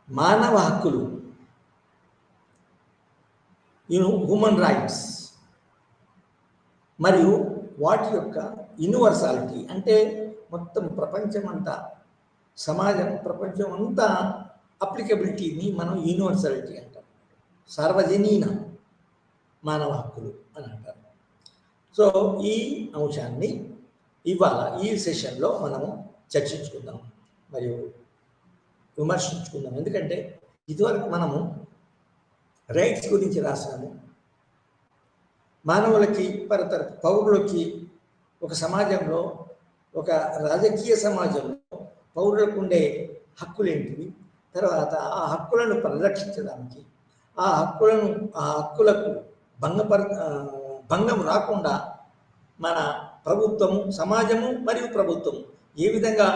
మానవ హక్కులు, human rights మరియు వాటి యొక్క యూనివర్సాలిటీ, అంటే మొత్తం ప్రపంచమంతా, సమాజం, ప్రపంచం అంతా అప్లికబిలిటీని మనం యూనివర్సాలిటీ అంటాం. సార్వజనీన మానవ హక్కులు అని అంటారు. సో ఈ అంశాన్ని ఇవాళ ఈ సెషన్లో మనము చర్చించుకుందాం మరియు విమర్శించుకుందాం. ఎందుకంటే ఇదివరకు మనము రైట్స్ గురించి రాసాము. మానవులకి, పౌరులకి, ఒక సమాజంలో, ఒక రాజకీయ సమాజంలో పౌరులకు ఉండే హక్కులు ఏంటివి, తర్వాత ఆ హక్కులను పరిరక్షించడానికి, ఆ హక్కులకు భంగం రాకుండా మన ప్రభుత్వము, సమాజము మరియు ప్రభుత్వం ఏ విధంగా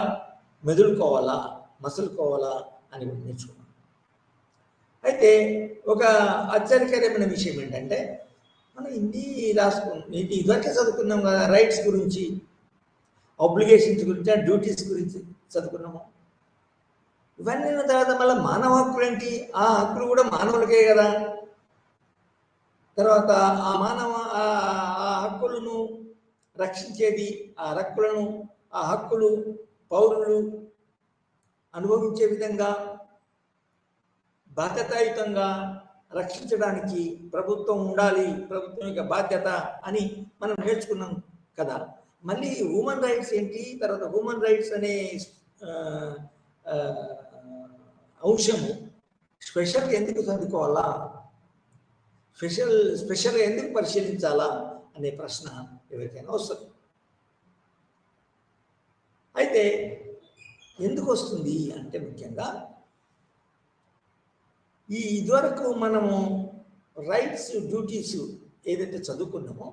మసులుకోవాలా అని నేర్చుకున్నాం. అయితే ఒక ఆశ్చర్యకరమైన విషయం ఏంటంటే, మనం హిందీ ఇదివరకే చదువుకున్నాం కదా, రైట్స్ గురించి, ఆబ్లిగేషన్స్ గురించి, డ్యూటీస్ గురించి చదువుకున్నాము. ఇవన్నీ తర్వాత మళ్ళీ మానవ హక్కులు ఏంటి? ఆ హక్కులు కూడా మానవులకే కదా. తర్వాత ఆ హక్కులను రక్షించేది, ఆ హక్కులు పౌరులు అనుభవించే విధంగా బాధ్యతాయుతంగా రక్షించడానికి ప్రభుత్వం ఉండాలి, ప్రభుత్వం యొక్క బాధ్యత అని మనం నేర్చుకున్నాం కదా. మళ్ళీ హ్యూమన్ రైట్స్ ఏంటి, తర్వాత హ్యూమన్ రైట్స్ అనే అంశము స్పెషల్గా ఎందుకు చదువుకోవాలా, స్పెషల్గా ఎందుకు పరిశీలించాలా అనే ప్రశ్న ఎవరికైనా వస్తుంది. అయితే ఎందుకు వస్తుంది అంటే, ముఖ్యంగా ఇదివరకు మనము రైట్స్, డ్యూటీస్ ఏదైతే చదువుకున్నామో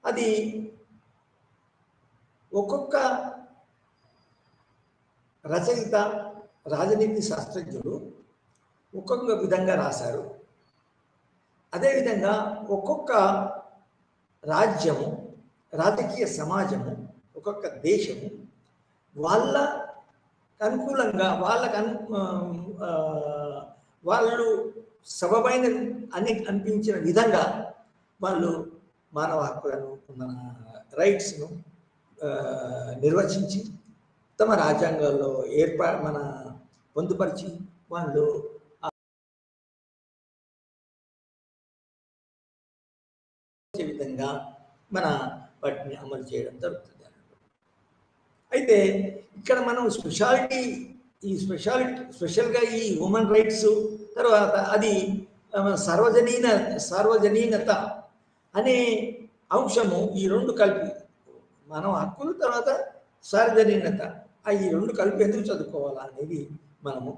అది ఒక్కొక్క రచయిత, రాజనీతి శాస్త్రజ్ఞుడు ఒక్కొక్క విధంగా రాశారు. అదేవిధంగా ఒక్కొక్క రాజ్యము, రాజకీయ సమాజము, ఒక్కొక్క దేశము వాళ్ళకు అనుకూలంగా, వాళ్ళు సబబైన అని అనిపించిన విధంగా వాళ్ళు మానవ హక్కులను, మన రైట్స్ను నిర్వచించి తమ రాజ్యాంగాల్లో పొందుపరిచి వాళ్ళు విధంగా వాటిని అమలు చేయడం జరుగుతుంది. అయితే ఇక్కడ మనం స్పెషల్గా ఈ హ్యూమన్ రైట్స్, తర్వాత అది సార్వజనీనత అనే అంశము, ఈ రెండు కలిపి, మానవ హక్కులు తర్వాత సార్వజనీనత, ఈ రెండు కలిపి ఎందుకు చదువుకోవాలా అనేది మనము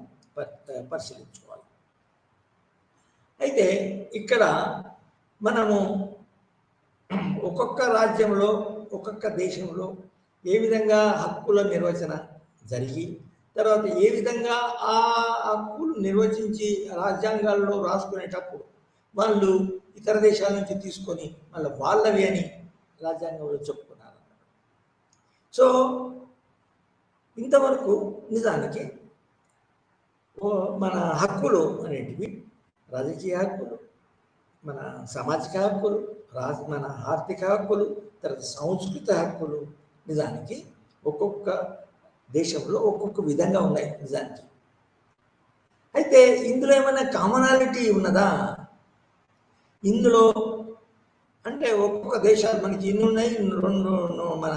పరిశీలించుకోవాలి. అయితే ఇక్కడ మనము ఒక్కొక్క రాజ్యంలో, ఒక్కొక్క దేశంలో ఏ విధంగా హక్కుల నిర్వచన జరిగి, తర్వాత ఏ విధంగా ఆ హక్కులు నిర్వచించి రాజ్యాంగాల్లో రాసుకునేటప్పుడు వాళ్ళు ఇతర దేశాల నుంచి తీసుకొని మళ్ళీ వాళ్ళవి అని రాజ్యాంగంలో చెప్పుకున్నారు. సో ఇంతవరకు నిజానికి మన హక్కులు అనేటివి, రాజకీయ హక్కులు, మన సామాజిక హక్కులు, మన ఆర్థిక హక్కులు, తర్వాత సాంస్కృతిక హక్కులు నిజానికి ఒక్కొక్క దేశంలో ఒక్కొక్క విధంగా ఉన్నాయి నిజానికి. అయితే ఇందులో ఏమైనా కామనాలిటీ ఉన్నదా? ఇందులో అంటే ఒక్కొక్క దేశాలు మనకి ఇన్ని ఉన్నాయి, మన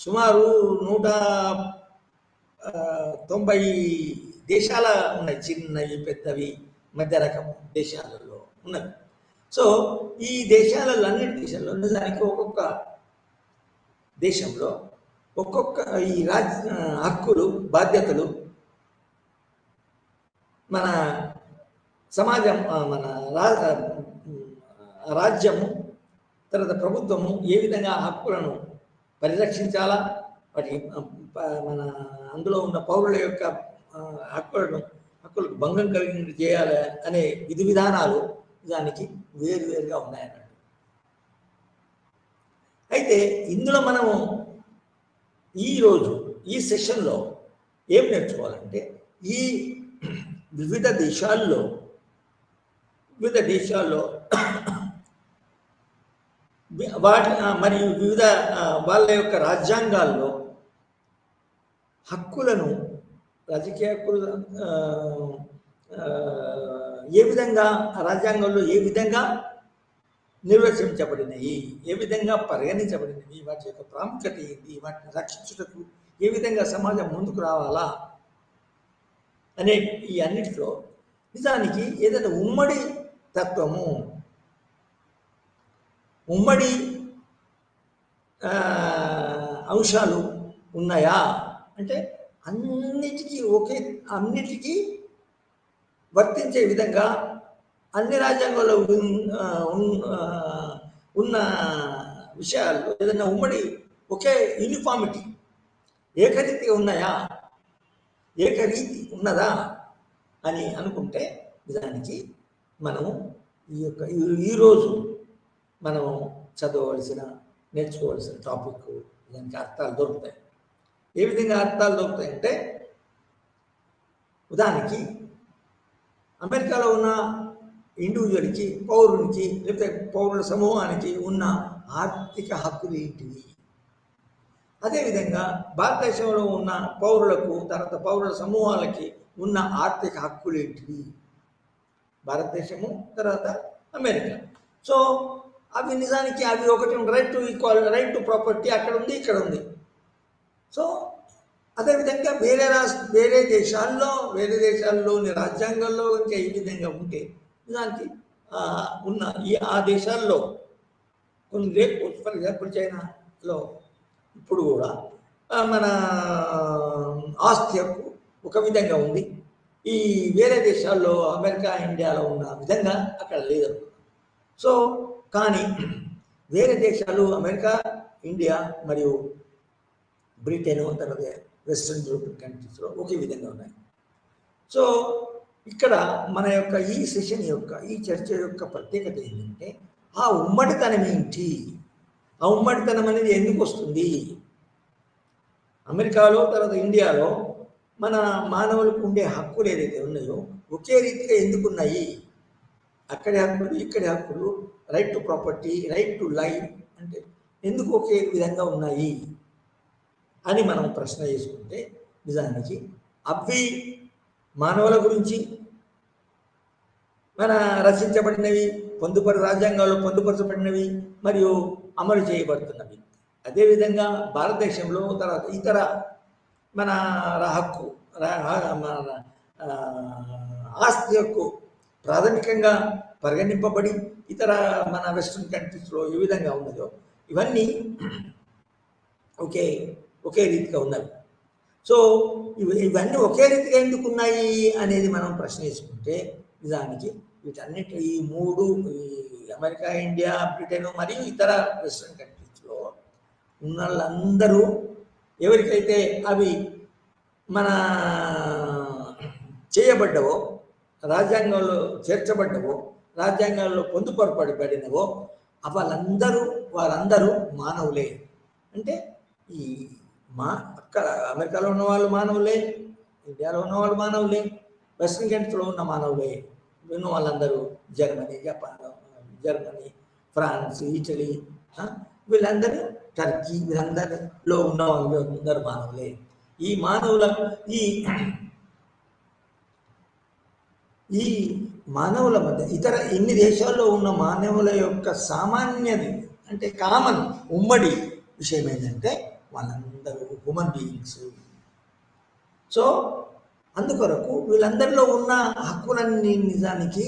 సుమారు 190 దేశాల ఉన్నాయి, చిన్నవి పెద్దవి మధ్య రకం దేశాలలో ఉన్నవి. సో ఈ దేశాలలో, అన్నిటి దేశాల్లో నిజానికి ఒక్కొక్క దేశంలో ఒక్కొక్క ఈ హక్కులు, బాధ్యతలు మన సమాజం, మన రాజ్యము, తర్వాత ప్రభుత్వము ఏ విధంగా హక్కులను పరిరక్షించాలా, వాటి అందులో ఉన్న పౌరుల యొక్క హక్కులకు భంగం కలిగినట్టు చేయాలి అనే విధి విధానాలు దానికి వేరువేరుగా ఉన్నాయన్నట్టు. అయితే ఇందులో మనము ఈరోజు ఈ సెషన్లో ఏం నేర్చుకోవాలంటే, ఈ వివిధ దేశాల్లో వాటి మరియు వివిధ వాళ్ళ యొక్క రాజ్యాంగాల్లో హక్కులను, రాజకీయ హక్కులు ఏ విధంగా రాజ్యాంగంలో ఏ విధంగా నిర్వచించబడినవి, ఏ విధంగా పరిగణించబడినవి, వాటి యొక్క ప్రాముఖ్యత ఏంటి, వాటిని రక్షించుటకు ఏ విధంగా సమాజం ముందుకు రావాలా అనే ఈ అన్నిటిలో నిజానికి ఏదైనా ఉమ్మడి తత్వము, ఉమ్మడి అంశాలు ఉన్నాయా అంటే అన్నిటికీ వర్తించే విధంగా అన్ని రాజ్యాంగాల్లో ఉన్న విషయాల్లో ఏదైనా ఉమ్మడి ఒకే యూనిఫామిటీ, ఏకరీతిగా ఉన్నాయా, ఏకరీతి ఉన్నదా అని అనుకుంటే నిజానికి మనము ఈరోజు మనము నేర్చుకోవాల్సిన టాపిక్ దానికి అర్థాలు దొరుకుతాయి. ఏ విధంగా అర్థాలు దొరుకుతాయంటే, ఉదాహరణకి అమెరికాలో ఉన్న ఇండివిజువల్కి, పౌరునికి, లేకపోతే పౌరుల సమూహానికి ఉన్న ఆర్థిక హక్కులు ఏంటివి, అదేవిధంగా భారతదేశంలో ఉన్న పౌరులకు, తర్వాత పౌరుల సమూహాలకి ఉన్న ఆర్థిక హక్కులు ఏంటివి, భారతదేశము తర్వాత అమెరికా. సో అవి నిజానికి అవి ఒకటి రైట్ టు ప్రాపర్టీ అక్కడ ఉంది, ఇక్కడ ఉంది. సో అదేవిధంగా వేరే దేశాల్లోని రాజ్యాంగాల్లో ఇంకా ఈ విధంగా ఉంటే నిజానికి ఉన్న ఆ దేశాల్లో కొన్ని ఫర్ ఎగ్జాంపుల్ చైనాలో ఇప్పుడు కూడా మన ఆస్తి హక్కు ఒక విధంగా ఉంది. ఈ వేరే దేశాల్లో అమెరికా, ఇండియాలో ఉన్న విధంగా అక్కడ లేదు. సో కానీ వేరే దేశాలు అమెరికా, ఇండియా మరియు బ్రిటన్, తర్వాత వెస్ట్రన్ యూరోపియన్ కంట్రీస్లో ఒకే విధంగా ఉన్నాయి. సో ఇక్కడ మన యొక్క ఈ సెషన్ యొక్క ఈ చర్చ యొక్క ప్రత్యేకత ఏంటంటే, ఆ ఉమ్మడితనం ఏంటి, ఆ ఉమ్మడితనం అనేది ఎందుకు వస్తుంది, అమెరికాలో తర్వాత ఇండియాలో మన మానవులకు ఉండే హక్కులు ఏదైతే ఉన్నాయో ఒకే రీతిగా ఎందుకు ఉన్నాయి, అక్కడి హక్కులు ఇక్కడి హక్కులు, right to property, right to life అంటే ఎందుకు ఒకే విధంగా ఉన్నాయి అని మనం ప్రశ్న చేసుకుంటే నిజానికి అవి మానవుల గురించి మన రచించబడినవి, రాజ్యాంగాల్లో పొందుపరచబడినవి మరియు అమలు చేయబడుతున్నవి. అదేవిధంగా భారతదేశంలో తర్వాత ఇతర మన హక్కు, ఆస్తి హక్కు ప్రాథమికంగా పరిగణింపబడి ఇతర మన వెస్ట్రన్ కంట్రీస్లో ఏ విధంగా ఉన్నదో ఇవన్నీ ఒకే రీతిగా ఉన్నవి. సో ఇవన్నీ ఒకే రీతిగా ఎందుకు ఉన్నాయి అనేది మనం ప్రశ్న వేసుకుంటే నిజానికి వీటన్నిటి ఈ మూడు, అమెరికా, ఇండియా, బ్రిటన్ మరియు ఇతర వెస్ట్రన్ కంట్రీస్లో ఉన్న వాళ్ళందరూ ఎవరికైతే అవి మన చేయబడ్డవో, రాజ్యాంగంలో చేర్చబడ్డవో, రాజ్యాంగాల్లో పొందుపరపబడినవో వారందరూ మానవులే. అంటే అక్కడ అమెరికాలో ఉన్న వాళ్ళు మానవులే, ఇండియాలో ఉన్న వాళ్ళు మానవులే, వెస్ట్రన్ కంట్రీస్లో ఉన్న మానవులే. ఉన్న వాళ్ళందరూ జర్మనీ, ఫ్రాన్స్, ఇటలీ, వీళ్ళందరూ టర్కీ, వీళ్ళందరిలో ఉన్న వాళ్ళు అందరూ మానవులే. ఈ మానవుల మధ్య ఇతర ఎన్ని దేశాల్లో ఉన్న మానవుల యొక్క సామాన్యది అంటే కామన్ ఉమ్మడి విషయం ఏంటంటే వాళ్ళందరూ హ్యూమన్ బీయింగ్స్. సో అందుకొరకు వీళ్ళందరిలో ఉన్న హక్కులన్నీ నిజానికి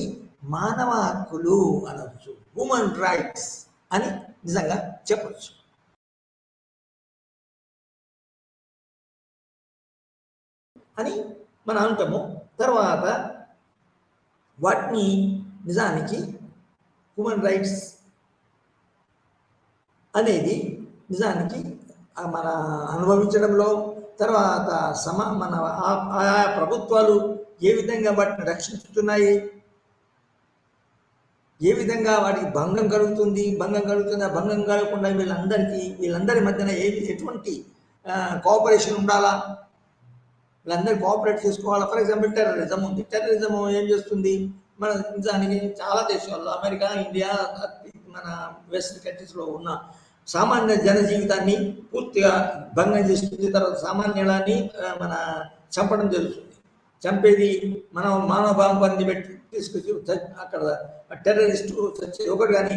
మానవ హక్కులు అనవచ్చు, హ్యూమన్ రైట్స్ అని నిజంగా చెప్పచ్చు. అని మనం అంటాము. తర్వాత వాటిని నిజానికి హ్యూమన్ రైట్స్ అనేది నిజానికి మన అనుభవించడంలో, తర్వాత మన ఆయా ప్రభుత్వాలు ఏ విధంగా వాటిని రక్షించుతున్నాయి, ఏ విధంగా వాటికి భంగం కలుగుతుందా, భంగం కలగకుండా వీళ్ళందరి మధ్యన ఎటువంటి కోఆపరేషన్ ఉండాలా, వీళ్ళందరూ కోఆపరేట్ చేసుకోవాలి. ఫర్ ఎగ్జాంపుల్ టెర్రరిజం ఉంది. టెర్రరిజం ఏం చేస్తుంది? మన నిజానికి చాలా దేశాల్లో అమెరికా, ఇండియా, మన వెస్టర్న్ కంట్రీస్లో ఉన్న సామాన్య జన జీవితాన్ని పూర్తిగా భంగం చేస్తుంది. తర్వాత సామాన్యులని మన చంపడం జరుగుతుంది. చంపేది మనం మానవభావం పెట్టి తీసుకొచ్చి అక్కడ టెర్రరిస్టు చచ్చేది ఒకటి, కానీ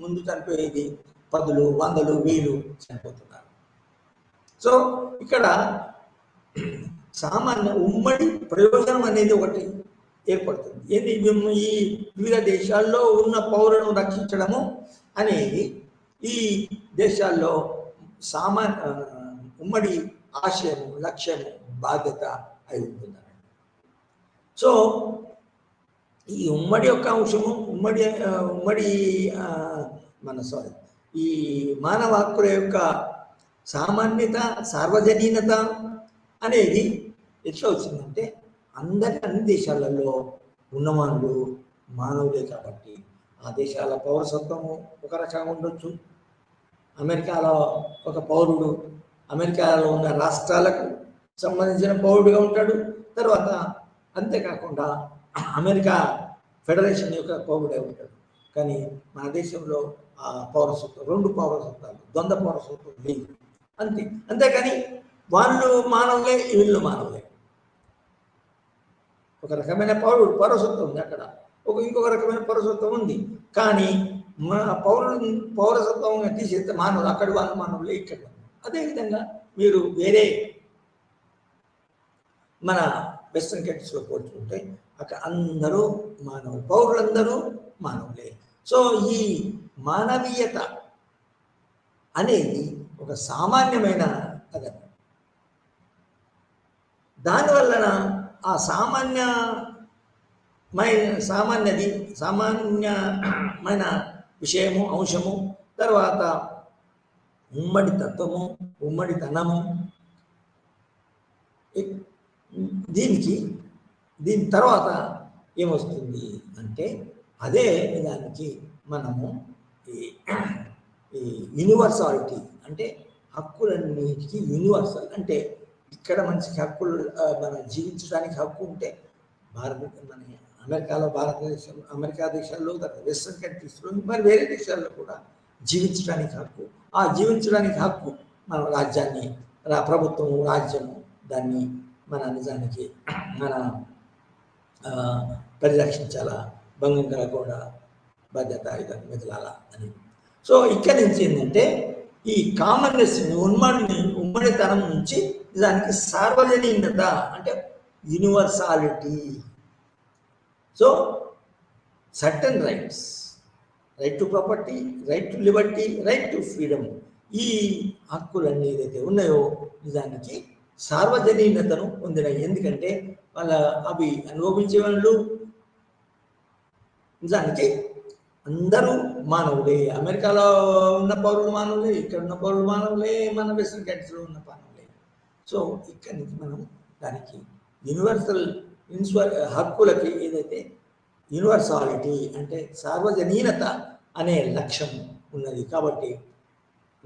ముందు చనిపోయేది 10, 100, 1000 చనిపోతున్నారు. సో ఇక్కడ సామాన్య ఉమ్మడి ప్రయోజనం అనేది ఒకటి ఏర్పడుతుంది. ఏంటి? ఈ వివిధ దేశాల్లో ఉన్న పౌరులను రక్షించడము అనేది ఈ దేశాల్లో ఉమ్మడి ఆశయము, లక్ష్యము, బాధ్యత అయి ఉంటుందండి. సో ఈ ఉమ్మడి యొక్క అంశము ఈ మానవ హక్కుల యొక్క సామాన్యత, సార్వజనీనత అనేది ఎట్లా వచ్చిందంటే అన్ని దేశాలలో ఉన్నవాళ్ళు మానవులే కాబట్టి ఆ దేశాల పౌరసత్వము ఒక రకంగా ఉండొచ్చు. అమెరికాలో ఒక పౌరుడు అమెరికాలో ఉన్న రాష్ట్రాలకు సంబంధించిన పౌరుడుగా ఉంటాడు. తర్వాత అంతేకాకుండా అమెరికా ఫెడరేషన్ యొక్క పౌరుడే ఉంటాడు. కానీ మన దేశంలో ఆ పౌరసత్వం, 2 పౌరసత్వాలు, ద్వంద్వ పౌరసత్వం లేదు. అంతేకాని వాళ్ళు మానవులే, వీళ్ళు మానవులే. ఒక రకమైన పౌరసత్వం ఉంది అక్కడ, ఇంకొక రకమైన పౌరసత్వం ఉంది. కానీ పౌరసత్వం తీసేస్తే మానవులు, అక్కడ వాళ్ళు మానవులే, ఇక్కడ. అదేవిధంగా మీరు వేరే మన వెస్ట్రన్ కంట్రీస్లో పోల్చుకుంటే అక్కడ అందరూ మానవులు, పౌరులందరూ మానవులే. సో ఈ మానవీయత అనేది ఒక సామాన్యమైన అదన. దానివలన ఆ సామాన్యమైన విషయము, అంశము, తర్వాత ఉమ్మడి తత్వము, ఉమ్మడితనము, దీని తర్వాత ఏమొస్తుంది అంటే అదే దానికి మనము ఈ యూనివర్సాలిటీ అంటే హక్కులన్నిటికీ యూనివర్సల్ అంటే ఇక్కడ మనిషికి హక్కులు, మనం జీవించడానికి హక్కు ఉంటే మన భారతదేశం, అమెరికా దేశాల్లో, వెస్ట్రన్ కంట్రీస్లో, మరి వేరే దేశాల్లో కూడా జీవించడానికి హక్కు. ఆ జీవించడానికి హక్కు మన రాజ్యాన్ని, ప్రభుత్వము, రాజ్యము దాన్ని మన నిజానికి మన పరిరక్షించాలా, భంగం కలగకుండా బాధ్యత ఇదాన్ని మెదలాలా అని. సో ఇక్కడి నుంచి ఏంటంటే ఈ కామన్నెస్, ఉమ్మడితనం నుంచి దానికి సార్వజనీనత అంటే universality. So certain rights, right to property, right to Liberty, right to freedom, ఈ హక్కులన్నీ ఏదైతే ఉన్నాయో నిజానికి సార్వజనీనతను పొందినాయి. ఎందుకంటే అవి అనుభవించే వాళ్ళు నిజానికి అందరూ మానవులే. అమెరికాలో ఉన్న పౌరులు మానవులే, ఇక్కడ ఉన్న పౌరులు మానవులే, మన వెస్ట్రన్ కంట్రీస్లో ఉన్న మానవులే. సో ఇక్కడి నుంచి మనం దానికి యూనివర్సల్ హక్కులకి ఏదైతే యూనివర్సాలిటీ అంటే సార్వజనీనత అనే లక్ష్యం ఉన్నది. కాబట్టి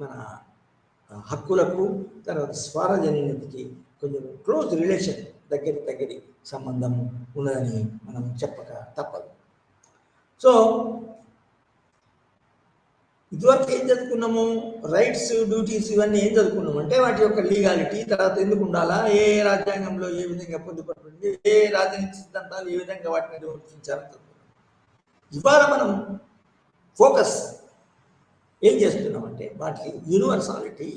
మన హక్కులకు తర్వాత సార్వజనీనతకి కొంచెం క్లోజ్ రిలేషన్, దగ్గరి సంబంధం ఉన్నదని మనం చెప్పక తప్పదు. సో ఇదివరకు ఏం చదువుకున్నాము? రైట్స్, డ్యూటీస్, ఇవన్నీ ఏం చదువుకున్నాము అంటే వాటి యొక్క లీగాలిటీ, తర్వాత ఎందుకు ఉండాలా, ఏ రాజ్యాంగంలో ఏ విధంగా పొందుపడుతుంది, ఏ రాజనీతి సిద్ధాంతాలు ఏ విధంగా వాటిని నిర్వర్తించాలని చదువుకున్నాం. ఇవాళ మనం ఫోకస్ ఏం చేస్తున్నామంటే వాటికి యూనివర్సాలిటీ,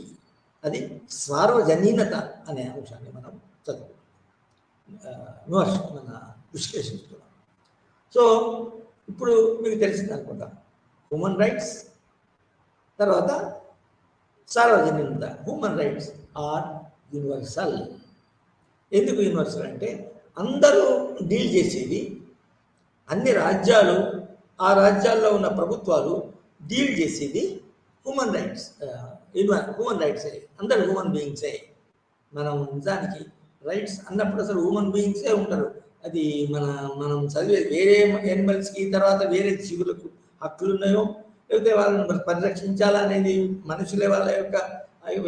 అది సార్వజనీనత అనే అంశాన్ని మనం మన విశ్లేషిస్తున్నాం. సో ఇప్పుడు మీకు తెలిసింది అనుకుంటా, హ్యూమన్ రైట్స్ తర్వాత సార్వజనీనత. Human rights are universal. ఎందుకు యూనివర్సల్ అంటే అందరూ డీల్ చేసేది, అన్ని రాజ్యాలు, ఆ రాజ్యాల్లో ఉన్న ప్రభుత్వాలు డీల్ చేసేది హ్యూమన్ రైట్స్. హ్యూమన్ రైట్సే, అందరు హ్యూమన్ బీయింగ్సే. మనం నిజానికి రైట్స్ అన్నప్పుడు అసలు హ్యూమన్ బీయింగ్సే ఉంటారు. అది మనం చదివే వేరే యానిమల్స్కి తర్వాత వేరే జీవులకు హక్కులు ఉన్నాయో, లేకపోతే వాళ్ళని పరిరక్షించాలనేది మనుషులే వాళ్ళ యొక్క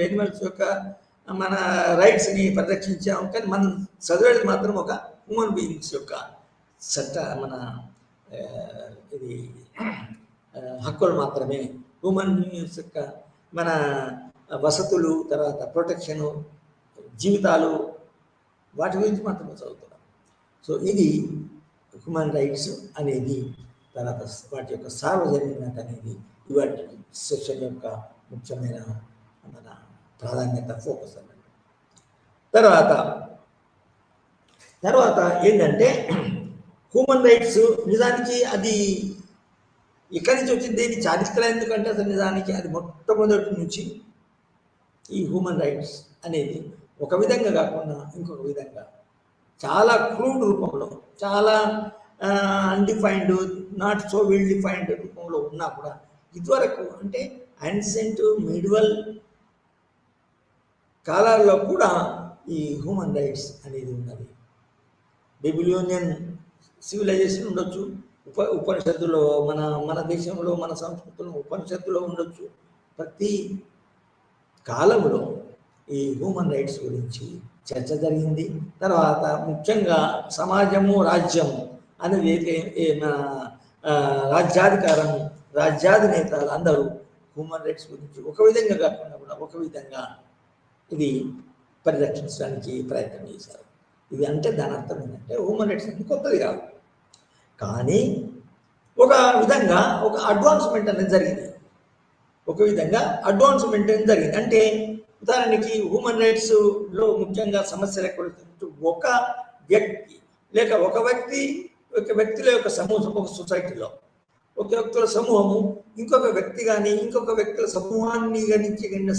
యానిమల్స్ యొక్క మన రైట్స్ని పరిరక్షించాం, కానీ మనం చదివేది మాత్రం ఒక హ్యూమన్ బీయింగ్స్ యొక్క మన ఇది హక్కులు మాత్రమే. హ్యూమన్ బీయింగ్స్ యొక్క మన వసతులు, తర్వాత ప్రొటెక్షను, జీవితాలు, వాటి గురించి మాత్రమే చదువుతున్నాం. సో ఇది హ్యూమన్ రైట్స్ అనేది, తర్వాత వాటి యొక్క సార్వజనీనత అనేది ఇవాటి సెక్షన్ యొక్క ముఖ్యమైన మన ప్రాధాన్యత, ఫోకస్ అన్నట్టు. తర్వాత ఏంటంటే హ్యూమన్ రైట్స్ నిజానికి అది ఎక్కడి నుంచి వచ్చింది, దేని చారిత్ర ఎందుకంటే అసలు నిజానికి అది మొట్టమొదటి నుంచి ఈ హ్యూమన్ రైట్స్ అనేది ఒక విధంగా కాకుండా ఇంకొక విధంగా చాలా క్రూడ్ రూపంలో, చాలా undefined, not so well defined రూపంలో ఉన్నా కూడా ఇదివరకు అంటే యాన్సెంట్ మిడివల్ కాలాల్లో కూడా ఈ హ్యూమన్ రైట్స్ అనేది ఉన్నది. బెబిలోనియన్ సివిలైజేషన్ ఉండొచ్చు, ఉపనిషత్తులో మన దేశంలో మన సంస్కృతిలో ఉపనిషత్తులో ఉండొచ్చు. ప్రతి కాలంలో ఈ హ్యూమన్ రైట్స్ గురించి చర్చ జరిగింది. తర్వాత ముఖ్యంగా సమాజము, రాజ్యము అనేది రాజ్యాధికారం, రాజ్యాధినేతలు అందరూ హ్యూమన్ రైట్స్ గురించి ఒక విధంగా కాకుండా కూడా ఒక విధంగా ఇది పరిరక్షించడానికి ప్రయత్నం చేశారు. ఇది అంటే దాని అర్థం ఏంటంటే హ్యూమన్ రైట్స్ అంటే కొత్తది కాదు, కానీ ఒక విధంగా ఒక అడ్వాన్స్మెంట్ అనేది జరిగింది. ఒక విధంగా అడ్వాన్స్మెంట్ అనేది జరిగింది అంటే ఉదాహరణకి హ్యూమన్ రైట్స్లో ముఖ్యంగా సమస్యలు ఎక్కడ, ఒక వ్యక్తి లేక ఒక వ్యక్తుల యొక్క సమూహం, ఒక సొసైటీలో ఒక వ్యక్తుల సమూహము ఇంకొక వ్యక్తి కానీ ఇంకొక వ్యక్తుల సమూహాన్ని కానీ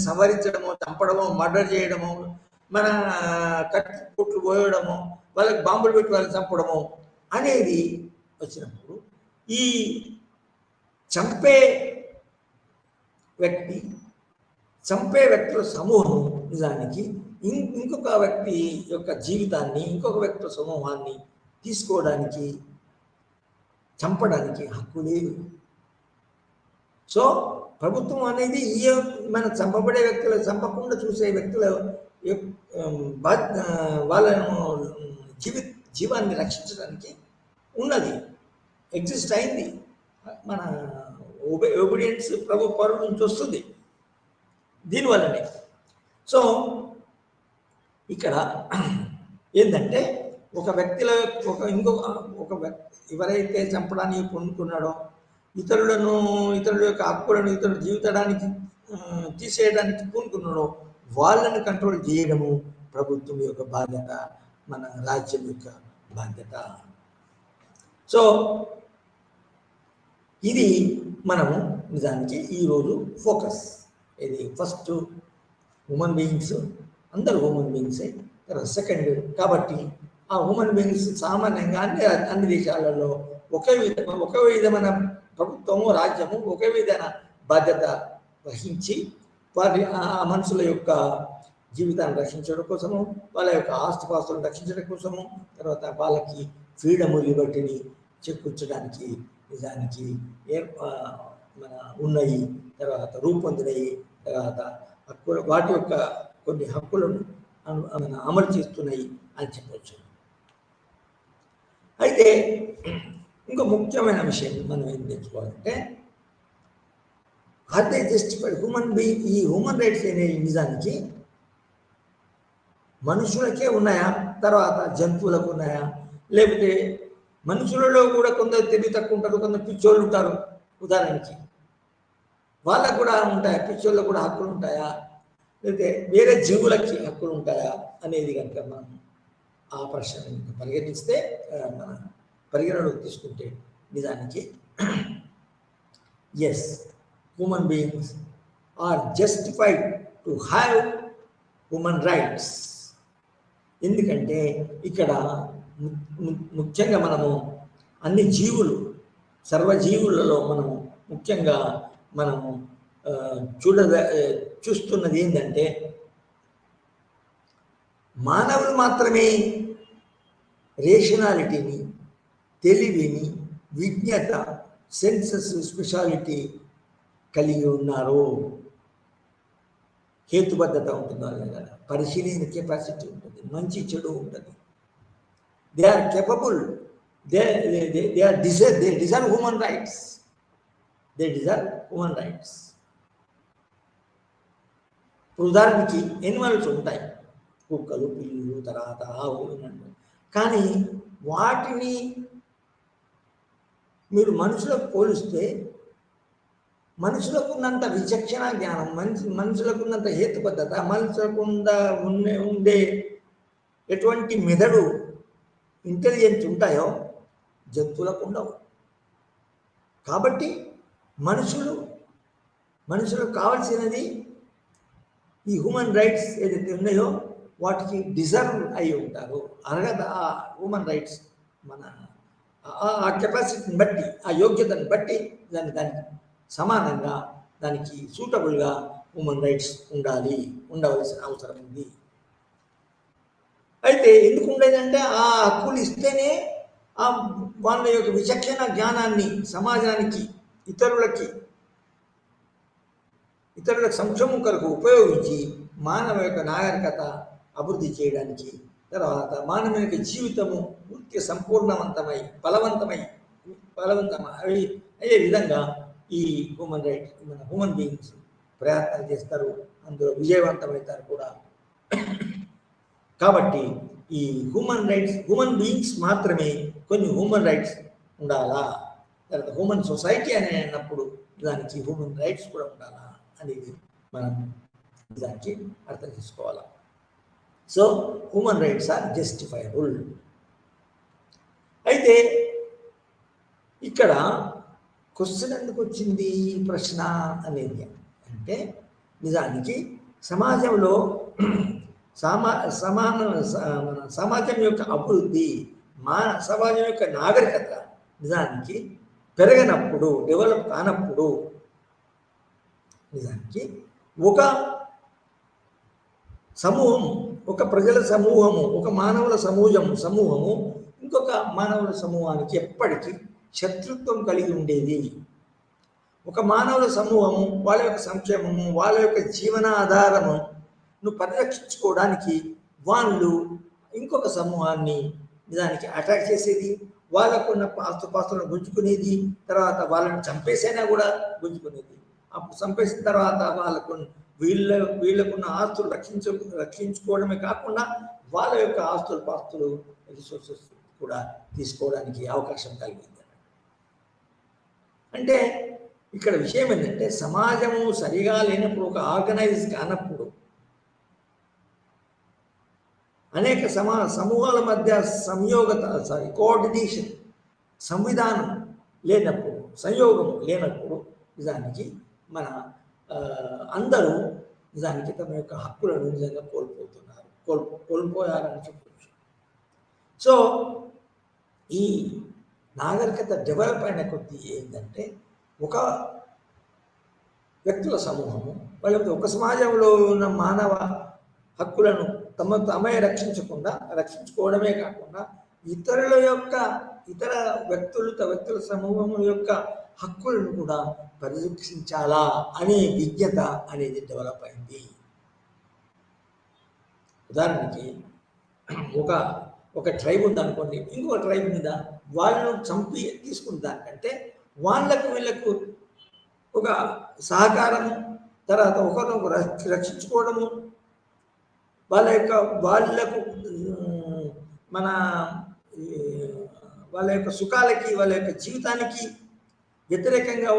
సవరించడమో, చంపడమో, మర్డర్ చేయడమో, మన కట్టుకోట్లు పోయడమో, వాళ్ళకి బాంబులు పెట్టి వాళ్ళని చంపడమో అనేది వచ్చినప్పుడు ఈ చంపే వ్యక్తుల సమూహం నిజానికి ఇంకొక వ్యక్తి యొక్క జీవితాన్ని, ఇంకొక వ్యక్తుల సమూహాన్ని తీసుకోవడానికి, చంపడానికి హక్కు లేదు. సో ప్రభుత్వం అనేది మన చంపబడే వ్యక్తులు, చంపకుండా చూసే వ్యక్తుల వాళ్ళను జీవాన్ని రక్షించడానికి ఉన్నది, ఎగ్జిస్ట్ అయింది. మన ఒబీడియన్స్ ప్రభు పరువు నుంచి వస్తుంది దీనివల్లనే. సో ఇక్కడ ఏంటంటే ఒక వ్యక్తిలో ఒక ఎవరైతే చంపడానికి పొందుకున్నాడో, ఇతరుల యొక్క హక్కులను, ఇతరుల జీవితానికి తీసేయడానికి పూనుకున్నాడో వాళ్ళని కంట్రోల్ చేయడము ప్రభుత్వం యొక్క బాధ్యత, మన రాజ్యం యొక్క బాధ్యత. సో ఇది మనము నిజానికి ఈరోజు ఫోకస్. ఇది ఫస్ట్ హ్యూమన్ బీయింగ్స్, అందరూ హ్యూమన్ బీయింగ్సే. తర్వాత సెకండ్, కాబట్టి ఆ హ్యూమన్ బీయింగ్స్ సామాన్యంగా అన్ని దేశాలలో ఒకే విధమైన ప్రభుత్వము, రాజ్యము ఒకే విధమైన బాధ్యత వహించి వారి ఆ మనుషుల యొక్క జీవితాన్ని రక్షించడం కోసము, వాళ్ళ యొక్క ఆస్తిపాస్తులను రక్షించడం కోసము, తర్వాత వాళ్ళకి ఫ్రీడము, లిబర్టీని చేకూర్చడానికి నిజానికి మన ఉన్నాయి, తర్వాత రూపొందినవి, తర్వాత హక్కులు, వాటి యొక్క కొన్ని హక్కులను అమలు చేస్తున్నాయి అని చెప్పవచ్చు. అయితే ఇంకో ముఖ్యమైన విషయం మనం ఏం తెచ్చుకోవాలంటే, are they justified human being, ఈ హ్యూమన్ రైట్స్ అనేవి నిజానికి మనుషులకే ఉన్నాయా, తర్వాత జంతువులకు ఉన్నాయా, లేకపోతే మనుషులలో కూడా కొందరు తెలివి తక్కువ ఉంటారు, కొందరు పిచ్చోళ్ళు ఉంటారు. ఉదాహరణకి వాళ్ళకు కూడా ఉంటాయా, పిచ్చోళ్ళకు కూడా హక్కులు ఉంటాయా, లేకపోతే వేరే జీవులకి హక్కులు ఉంటాయా అనేది కనుక మనం ఆ ప్రశ్నను పరిగణిస్తే, మన పరిగణలోకి తీసుకుంటే నిజానికి yes, human beings are justified to have human rights. ఎందుకంటే ఇక్కడ ముఖ్యంగా మనము అన్ని జీవులు, సర్వజీవులలో మనము ముఖ్యంగా మనము చూస్తున్నది ఏంటంటే, మానవులు మాత్రమే రేషనాలిటీని, తెలివిని, విజ్ఞత, సెన్సెస్, స్పెషాలిటీ కలిగి ఉన్నారు. హేతుబద్ధత ఉంటుంది వాళ్ళ దగ్గర, పరిశీలన కెపాసిటీ ఉంటుంది, మంచి చెడు ఉంటుంది. They are capable, they are deserve human rights, they deserve human rights. ఉదాహరణకి ఎనిమల్స్ ఉంటాయి, కుక్కలు, పిల్లులు, తర్వాత ఆవులు, కానీ వాటిని మీరు మనుషులకు పోలిస్తే మనుషులకు ఉన్నంత విచక్షణ జ్ఞానం, మనుషులకు ఉన్నంత హేతుబద్ధత, మనుషులకు ఉండే ఎటువంటి మెదడు, ఇంటెలిజెన్స్ ఉంటాయో జంతువులకు ఉండవు. కాబట్టి మనుషులకు కావాల్సినది ఈ హ్యూమన్ రైట్స్ ఏదైతే ఉన్నాయో వాటికి డిజర్వ్ అయి ఉంటారు. అర్హత, ఆ హ్యూమన్ రైట్స్ మన ఆ కెపాసిటీని బట్టి, ఆ యోగ్యతను బట్టి దానికి సమానంగా, దానికి సూటబుల్గా హ్యూమన్ రైట్స్ ఉండవలసిన అవసరం ఉంది. అయితే ఎందుకు ఉండేదంటే ఆ హక్కులు ఇస్తేనే వాళ్ళ యొక్క విచక్షణ జ్ఞానాన్ని సమాజానికి, ఇతరుల సంక్షేమం కొరకు ఉపయోగించి మానవ యొక్క నాగరికత అభివృద్ధి చేయడానికి, తర్వాత మానవ యొక్క జీవితము పూర్తి సంపూర్ణవంతమై అయ్యే విధంగా ఈ హ్యూమన్ బీయింగ్స్ ప్రయత్నం చేస్తారు, అందులో విజయవంతమవుతారు కూడా. కాబట్టి ఈ హ్యూమన్ బీయింగ్స్ మాత్రమే కొన్ని హ్యూమన్ రైట్స్ ఉండాలా, తర్వాత హ్యూమన్ సొసైటీ అని అన్నప్పుడు దానికి హ్యూమన్ రైట్స్ కూడా ఉండాలా అనేది మనం దానికి అర్థం చేసుకోవాలి. So human rights are justifiable. అయితే ఇక్కడ క్వశ్చన్ ఎందుకు వచ్చింది, ప్రశ్న అనేది అంటే నిజానికి సమాజంలో సమాజం యొక్క అభివృద్ధి, సమాజం యొక్క నాగరికత నిజానికి పెరగనప్పుడు, డెవలప్ కానప్పుడు నిజానికి ఒక సమూహం, ఒక ప్రజల సమూహము, ఒక మానవుల సమూహము ఇంకొక మానవుల సమూహానికి ఎప్పటికీ శత్రుత్వం కలిగి ఉండేది. ఒక మానవుల సమూహము వాళ్ళ యొక్క సంక్షేమము, వాళ్ళ యొక్క జీవనాధారమును పరిరక్షించుకోవడానికి వాళ్ళు ఇంకొక సమూహాన్ని నిజానికి అటాక్ చేసేది, వాళ్ళకున్న ఆస్తుపాస్తులను గుంజుకునేది, తర్వాత వాళ్ళని చంపేసైనా కూడా గుంజుకునేది. అప్పుడు చంపేసిన తర్వాత వీళ్ళకున్న ఆస్తులు రక్షించుకోవడమే కాకుండా వాళ్ళ యొక్క పాస్తులు రిసోర్సెస్ కూడా తీసుకోవడానికి అవకాశం కలిగింది. అంటే ఇక్కడ విషయం ఏంటంటే సమాజము సరిగా లేనప్పుడు, ఒక ఆర్గనైజ్ కానప్పుడు, అనేక సమూహాల మధ్య కోఆర్డినేషన్, సంవిధానం లేనప్పుడు, సంయోగం లేనప్పుడు నిజానికి మన అందరూ నిజానికి తమ యొక్క హక్కులను నిజంగా కోల్పోయారని చెప్పవచ్చు. సో ఈ నాగరికత డెవలప్ అయిన కొద్దీ ఏంటంటే ఒక వ్యక్తుల సమూహము వాళ్ళకి ఒక సమాజంలో ఉన్న మానవ హక్కులను తమే రక్షించుకోవడమే కాకుండా ఇతర వ్యక్తుల సమూహం యొక్క హక్కులను కూడా పరిరక్షించాలా అనే విజ్ఞత అనేది డెవలప్ అయింది. ఉదాహరణకి ఒక ట్రైబ్ ఉందనుకోండి, ఇంకొక ట్రైబ్ మీద వాళ్ళను చంపి తీసుకున్న దానికంటే వీళ్ళకు ఒక సహకారము, తర్వాత ఒకరినొకరు రక్షించుకోవడము, వాళ్ళ యొక్క సుఖాలకి, వాళ్ళ యొక్క జీవితానికి వ్యతిరేకంగా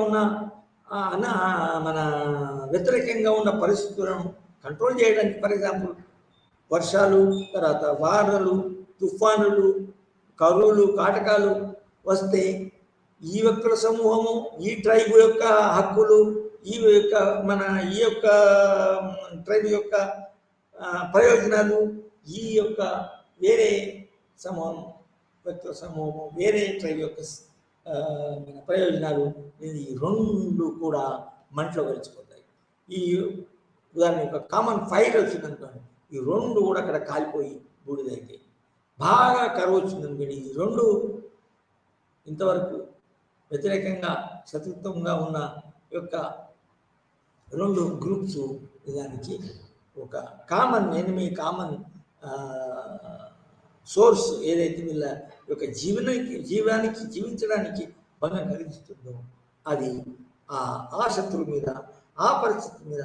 ఉన్న పరిస్థితులను కంట్రోల్ చేయడానికి, ఫర్ ఎగ్జాంపుల్ వర్షాలు, తర్వాత వానలు, తుఫానులు, కరువులు, కాటకాలు వస్తే ఈ వ్యక్తుల సమూహము, ఈ ట్రైబ్ యొక్క హక్కులు, ఈ యొక్క ట్రైబ్ యొక్క ప్రయోజనాలు, ఈ యొక్క వేరే వ్యక్తుల సమూహము, వేరే ట్రైబ్ యొక్క ప్రయోజనాలు, ఈ రెండు కూడా మంటలో కలిసిపోతాయి. ఈ ఉదాహరణ యొక్క కామన్ ఫైర్ వచ్చిందనుకోండి, ఈ రెండు కూడా అక్కడ కాలిపోయి బూడిదైతే, బాగా కరువు వచ్చిందనుకోండి, ఈ రెండు ఇంతవరకు వ్యతిరేకంగా శత్రుత్వంగా ఉన్న యొక్క రెండు గ్రూప్స్ దానికి ఒక కామన్ ఎనిమి, కామన్ సోర్స్ ఏదైతే వీళ్ళ యొక్క జీవించడానికి భంగం కలిగిస్తుందో అది ఆ శత్రువు మీద, ఆ పరిస్థితి మీద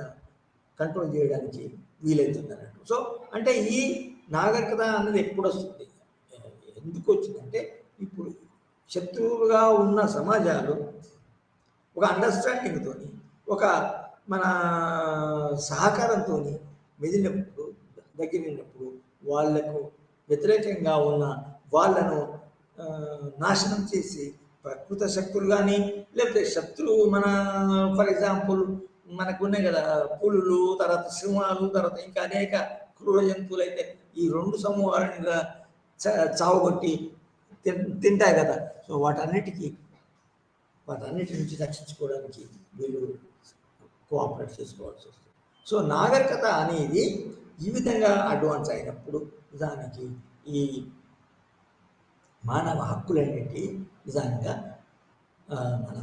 కంట్రోల్ చేయడానికి వీలవుతుంది అన్నట్టు. సో అంటే ఈ నాగరికత అన్నది ఎప్పుడు వస్తుంది, ఎందుకు వచ్చిందంటే ఇప్పుడు శత్రువులుగా ఉన్న సమాజాలు ఒక అండర్స్టాండింగ్తో, ఒక మన సహకారంతో మెదిలినప్పుడు, దగ్గరైనప్పుడు వాళ్లకు వ్యతిరేకంగా ఉన్న వాళ్ళను నాశనం చేసి ప్రకృత శక్తులు కానీ, లేకపోతే శత్రువు మన ఫర్ ఎగ్జాంపుల్ మనకు ఉన్నాయి కదా పులులు, తర్వాత సింహాలు, తర్వాత ఇంకా అనేక క్రూర జంతువులు అయితే ఈ రెండు సమూహాలను చావుగొట్టి తింటాయి కదా. సో వాటన్నిటి నుంచి రక్షించుకోవడానికి వీళ్ళు కోఆపరేట్ చేసుకోవాల్సి వస్తుంది. సో నాగరికత అనేది ఈ విధంగా అడ్వాన్స్ అయినప్పుడు నిజానికి ఈ మానవ హక్కులన్నిటి నిజంగా మన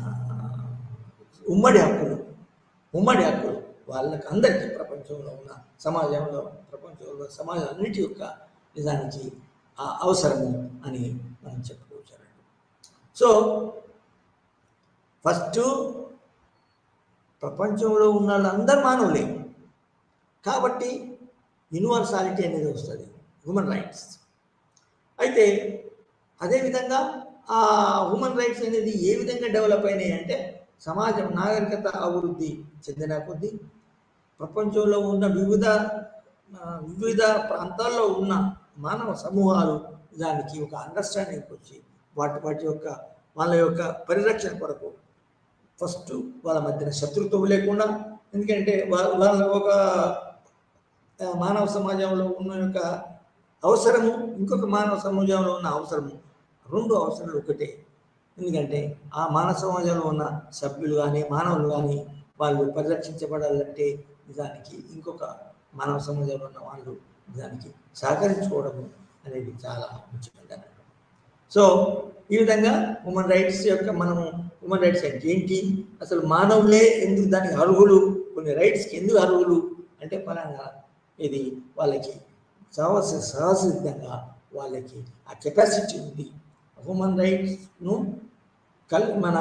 ఉమ్మడి హక్కులు వాళ్ళకి అందరికీ ప్రపంచంలో ఉన్న సమాజం అన్నిటి యొక్క నిజానికి అవసరము అని మనం చెప్పుకోవచ్చు. సో ఫస్ట్ ప్రపంచంలో ఉన్న వాళ్ళందరూ మానవులే కాబట్టి యూనివర్సాలిటీ అనేది వస్తుంది, హ్యూమన్ రైట్స్. అయితే అదేవిధంగా ఆ హ్యూమన్ రైట్స్ అనేది ఏ విధంగా డెవలప్ అయినాయి అంటే సమాజం నాగరికత అభివృద్ధి చెందిన కొద్దీ ప్రపంచంలో ఉన్న వివిధ ప్రాంతాల్లో ఉన్న మానవ సమూహాలు దానికి ఒక అండర్స్టాండింగ్కి వచ్చి వాటి యొక్క వాళ్ళ యొక్క పరిరక్షణ కొరకు ఫస్ట్ వాళ్ళ మధ్యన శత్రుత్వం లేకుండా, ఎందుకంటే వాళ్ళ ఒక మానవ సమాజంలో ఉన్న యొక్క అవసరము ఇంకొక మానవ సమాజంలో ఉన్న అవసరము, రెండు అవసరాలు ఒకటే. ఎందుకంటే ఆ మానవ సమాజంలో ఉన్న సభ్యులు కానీ మానవులు కానీ వాళ్ళు పరిరక్షించబడాలంటే నిజానికి ఇంకొక మానవ సమాజంలో ఉన్న వాళ్ళు నిజానికి సహకరించుకోవడము అనేది చాలా ముఖ్యమైనది. సో ఈ విధంగా హ్యూమన్ రైట్స్ యొక్క మనము హ్యూమన్ రైట్స్ అంటే ఏంటి, అసలు మానవులే ఎందుకు దానికి అర్హులు, కొన్ని రైట్స్కి ఎందుకు అర్హులు అంటే పలానా ఇది వాళ్ళకి సహసిద్ధంగా వాళ్ళకి ఆ కెపాసిటీ ఉంది. హ్యూమన్ రైట్స్ను మన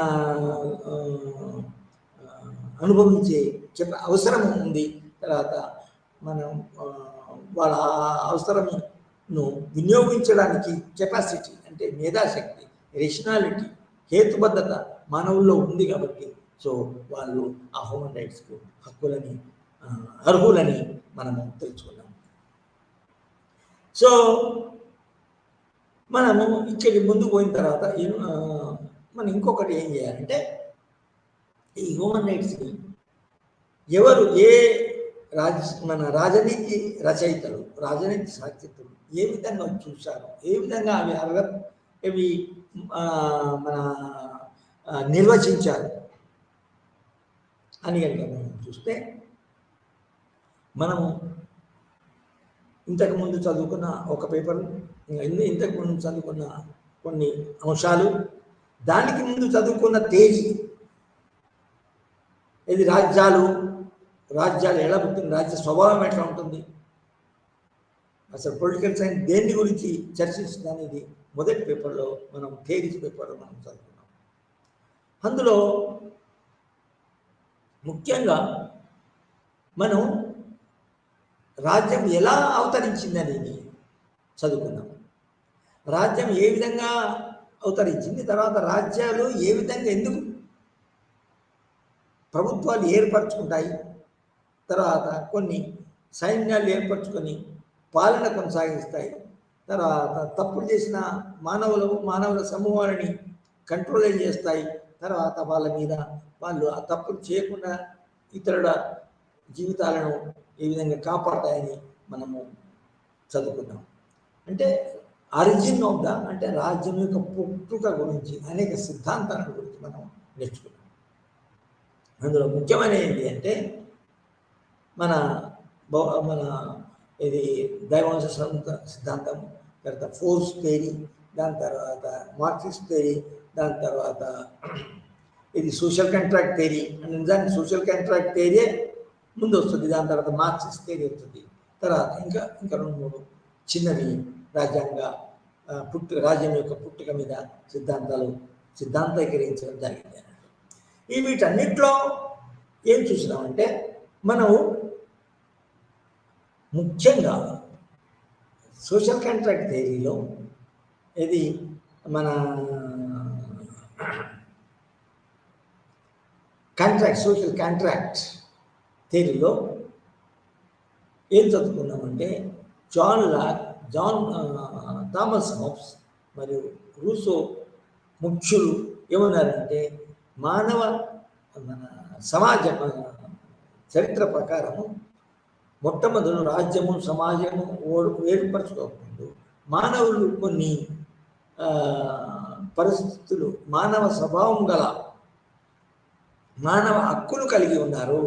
అనుభవించే అవసరం ఉంది. తర్వాత మనం వాళ్ళ అవసరమును వినియోగించడానికి కెపాసిటీ అంటే మేధాశక్తి, రేషనాలిటీ, హేతుబద్ధత మానవుల్లో ఉంది కాబట్టి సో వాళ్ళు ఆ హ్యూమన్ రైట్స్కు అర్హులని మనము తెలుసుకున్నాము. సో మనము ఇక్కడికి ముందుకు పోయిన తర్వాత మనం ఇంకొకటి ఏం చేయాలంటే ఈ హ్యూమన్ రైట్స్ని ఎవరు మన రాజనీతి రచయితలు, రాజనీతి సాహిత్యులు ఏ విధంగా చూశారు, ఏ విధంగా అవి మన నిర్వచించారు అని కనుక మనం చూస్తే మనము ఇంతకుముందు చదువుకున్న ఒక పేపర్, ఇంతకుముందు చదువుకున్న కొన్ని అంశాలు, దానికి ముందు చదువుకున్న తేజీ, ఇది రాజ్యాలు ఎలా పుట్టింది, రాజ్య స్వభావం ఎట్లా ఉంటుంది, అసలు పొలిటికల్ సైన్స్ దేని గురించి చర్చిస్తుంది అనేది మొదటి పేపర్లో మనం తేజీ పేపర్లో మనం చదువుకున్నాం. అందులో ముఖ్యంగా మనం రాజ్యం ఎలా అవతరించింది అనేది చదువుకున్నాం. రాజ్యం ఏ విధంగా అవతరించింది, తర్వాత రాజ్యాలు ఏ విధంగా ఎందుకు ప్రభుత్వాలు ఏర్పరచుకుంటాయి, తర్వాత కొన్ని సైన్యాలు ఏర్పరచుకొని పాలన కొనసాగిస్తాయి, తర్వాత తప్పులు చేసిన మానవుల సమూహాలని కంట్రోల్ చేస్తాయి, తర్వాత వాళ్ళ మీద వాళ్ళు ఆ తప్పులు చేయకుండా ఇతరుల జీవితాలను ఏ విధంగా కాపాడతాయని మనము చదువుకున్నాం. అంటే ఆరిజిన్ ఆఫ్ అంటే రాజ్యం యొక్క పుట్టుక గురించి అనేక సిద్ధాంతాల గురించి మనం నేర్చుకున్నాం. అందులో ముఖ్యమైన ఏంటి అంటే మన ఇది దైవాంశ సిద్ధాంతం, తర్వాత ఫోర్స్ థియరీ, దాని తర్వాత మార్క్సిస్ట్ థియరీ, దాని తర్వాత ఇది సోషల్ కాంట్రాక్ట్ థియరీ. అంటే నిజానికి సోషల్ కాంట్రాక్ట్ థియరీ ముందు వస్తుంది. దాని తర్వాత మార్క్సిస్ట్ థియరీ వస్తుంది. తర్వాత ఇంకా ఇంకా 2-3 చిన్నవి రాజ్యాంగ రాజ్యం యొక్క పుట్టుక మీద సిద్ధాంతీకరించడం జరిగింది. ఈ వీటన్నిటిలో ఏం చూసినామంటే మనం ముఖ్యంగా సోషల్ కాంట్రాక్ట్ థియరీలో ఇది మన సోషల్ కాంట్రాక్ట్ థియరీలో ఏం చదువుకున్నామంటే థామస్ హాబ్స్ మరియు రూసో ముఖ్యులు ఏమన్నారంటే మన సమాజ చరిత్ర ప్రకారము మొట్టమొదటి రాజ్యము సమాజము ఏర్పరచుకోకముందు మానవులు కొన్ని పరిస్థితులు మానవ స్వభావం గల మానవ హక్కులు కలిగి ఉన్నారు.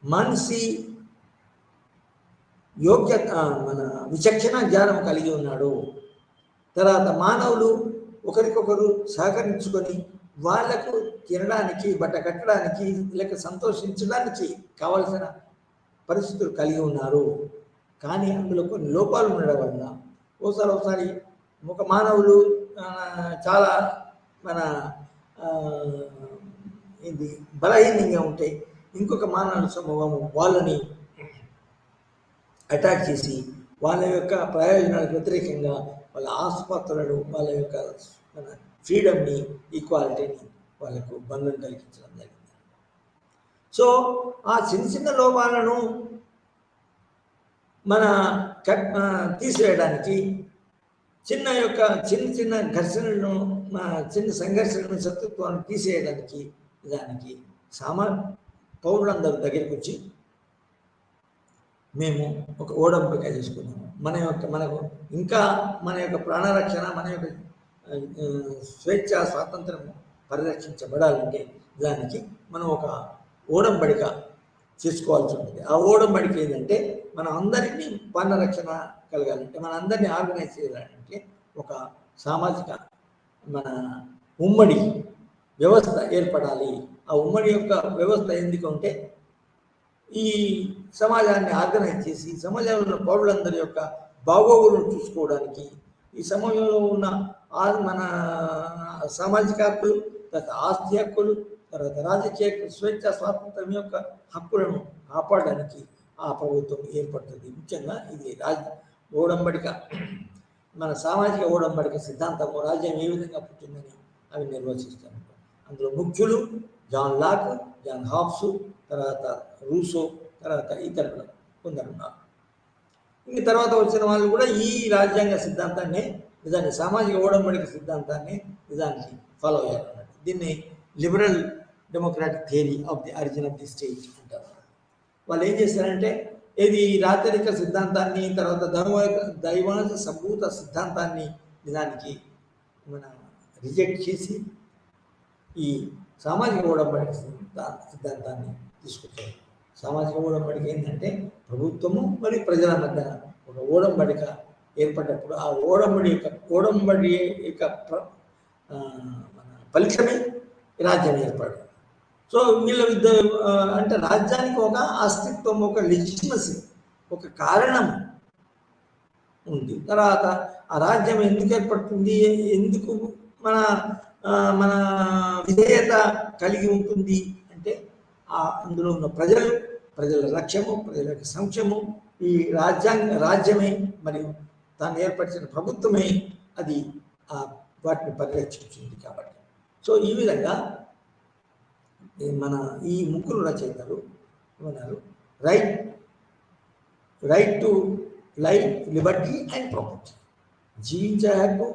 మనిషి యోగ్యత మన విచక్షణ జ్ఞానం కలిగి ఉన్నాడు. తర్వాత మానవులు ఒకరికొకరు సహకరించుకొని వాళ్లకు తినడానికి, బట్ట కట్టడానికి, లేక సంతోషించడానికి కావలసిన పరిస్థితులు కలిగి ఉన్నారు. కానీ అందులో కొన్ని లోపాలు ఉండడం వల్ల ఒకసారి ఒక మానవులు చాలా మన ఇది బలహీనంగా ఉంటే ఇంకొక మానవ సమూహము వాళ్ళని అటాక్ చేసి వాళ్ళ యొక్క ప్రయోజనాలకు వ్యతిరేకంగా వాళ్ళ ఆసుపత్రులను, వాళ్ళ యొక్క మన ఫ్రీడమ్ని, ఈక్వాలిటీని వాళ్ళకు బంధం కలిగించడం జరిగింది. సో ఆ చిన్న లోపాలను మన తీసివేయడానికి చిన్న ఘర్షణలను, చిన్న సంఘర్షణను, శత్రుత్వాన్ని తీసేయడానికి దానికి పౌరులందరూ దగ్గరికి వచ్చి మేము ఒక ఓడంబిక చేసుకున్నాము. మనకు ఇంకా మన యొక్క ప్రాణరక్షణ, మన యొక్క స్వేచ్ఛ స్వాతంత్రం పరిరక్షించబడాలంటే దానికి మనం ఒక ఓడంబడిక చేసుకోవాల్సి ఉంటుంది. ఆ ఓడంబడిక ఏంటంటే మన అందరినీ ప్రాణరక్షణ కలగాలంటే, మన అందరినీ ఆర్గనైజ్ చేయాలంటే ఒక సామాజిక మన ఉమ్మడి వ్యవస్థ ఏర్పడాలి. ఆ ఉమ్మడి యొక్క వ్యవస్థ ఎందుకంటే ఈ సమాజాన్ని ఆర్గనైజ్ చేసి సమాజంలో ఉన్న పౌరులందరి యొక్క బాగోగులను చూసుకోవడానికి, ఈ సమాజంలో ఉన్న మన సామాజిక హక్కులు, తర్వాత ఆస్తి హక్కులు, తర్వాత రాజకీయ స్వేచ్ఛ స్వాతంత్రం యొక్క హక్కులను కాపాడడానికి ఆ ప్రభుత్వం ఏర్పడుతుంది. ముఖ్యంగా ఇది ఓడంబడిక, మన సామాజిక ఓడంబడిక సిద్ధాంతము రాజ్యం ఏ విధంగా పుట్టిందని అవి నిర్వచిస్తాను. అందులో ముఖ్యులు జాన్ లాక్, జాన్ హాబ్స్, తర్వాత రూసో, తర్వాత ఇతరులు కొందరున్నారు. ఇంక తర్వాత వచ్చిన వాళ్ళు కూడా ఈ రాజ్యాంగ సిద్ధాంతాన్ని, నిజాన్ని సామాజిక ఓడంబడిక సిద్ధాంతాన్ని నిజానికి ఫాలో అయ్యారన్నట్టు. దీన్ని liberal democratic theory of the origin of the state అంటారు. వాళ్ళు ఏం చేస్తారంటే ఇది రాచరిక సిద్ధాంతాన్ని, తర్వాత దైవాంశ సంభూత సిద్ధాంతాన్ని నిజానికి మన రిజెక్ట్ చేసి ఈ సామాజిక ఓడంబడిక సిద్ధాంతాన్ని తీసుకొచ్చారు. సామాజిక ఓడంబడిక ఏంటంటే ప్రభుత్వము మరియు ప్రజల మధ్య ఒక ఓడంబడిక ఏర్పడ్డప్పుడు ఆ ఓడంబడి యొక్క ఫలితమే రాజ్యం ఏర్పడదు. సో వీళ్ళ అంటే రాజ్యానికి ఒక అస్తిత్వం, ఒక లెజిటిమసీ, ఒక కారణం ఉంది. తర్వాత ఆ రాజ్యం ఎందుకు ఏర్పడుతుంది, ఎందుకు మన విధేయత కలిగి ఉంటుంది అంటే అందులో ఉన్న ప్రజల లక్ష్యము, ప్రజల యొక్క సంక్షేమం, ఈ రాజ్యమే మరియు తాను ఏర్పరిచిన ప్రభుత్వమే అది వాటిని పరిరక్షించింది కాబట్టి. సో ఈ విధంగా మన ఈ ముగ్గురు రచయితలు ఏమన్నారు, right to life, Liberty and property, జీవించే హక్కు,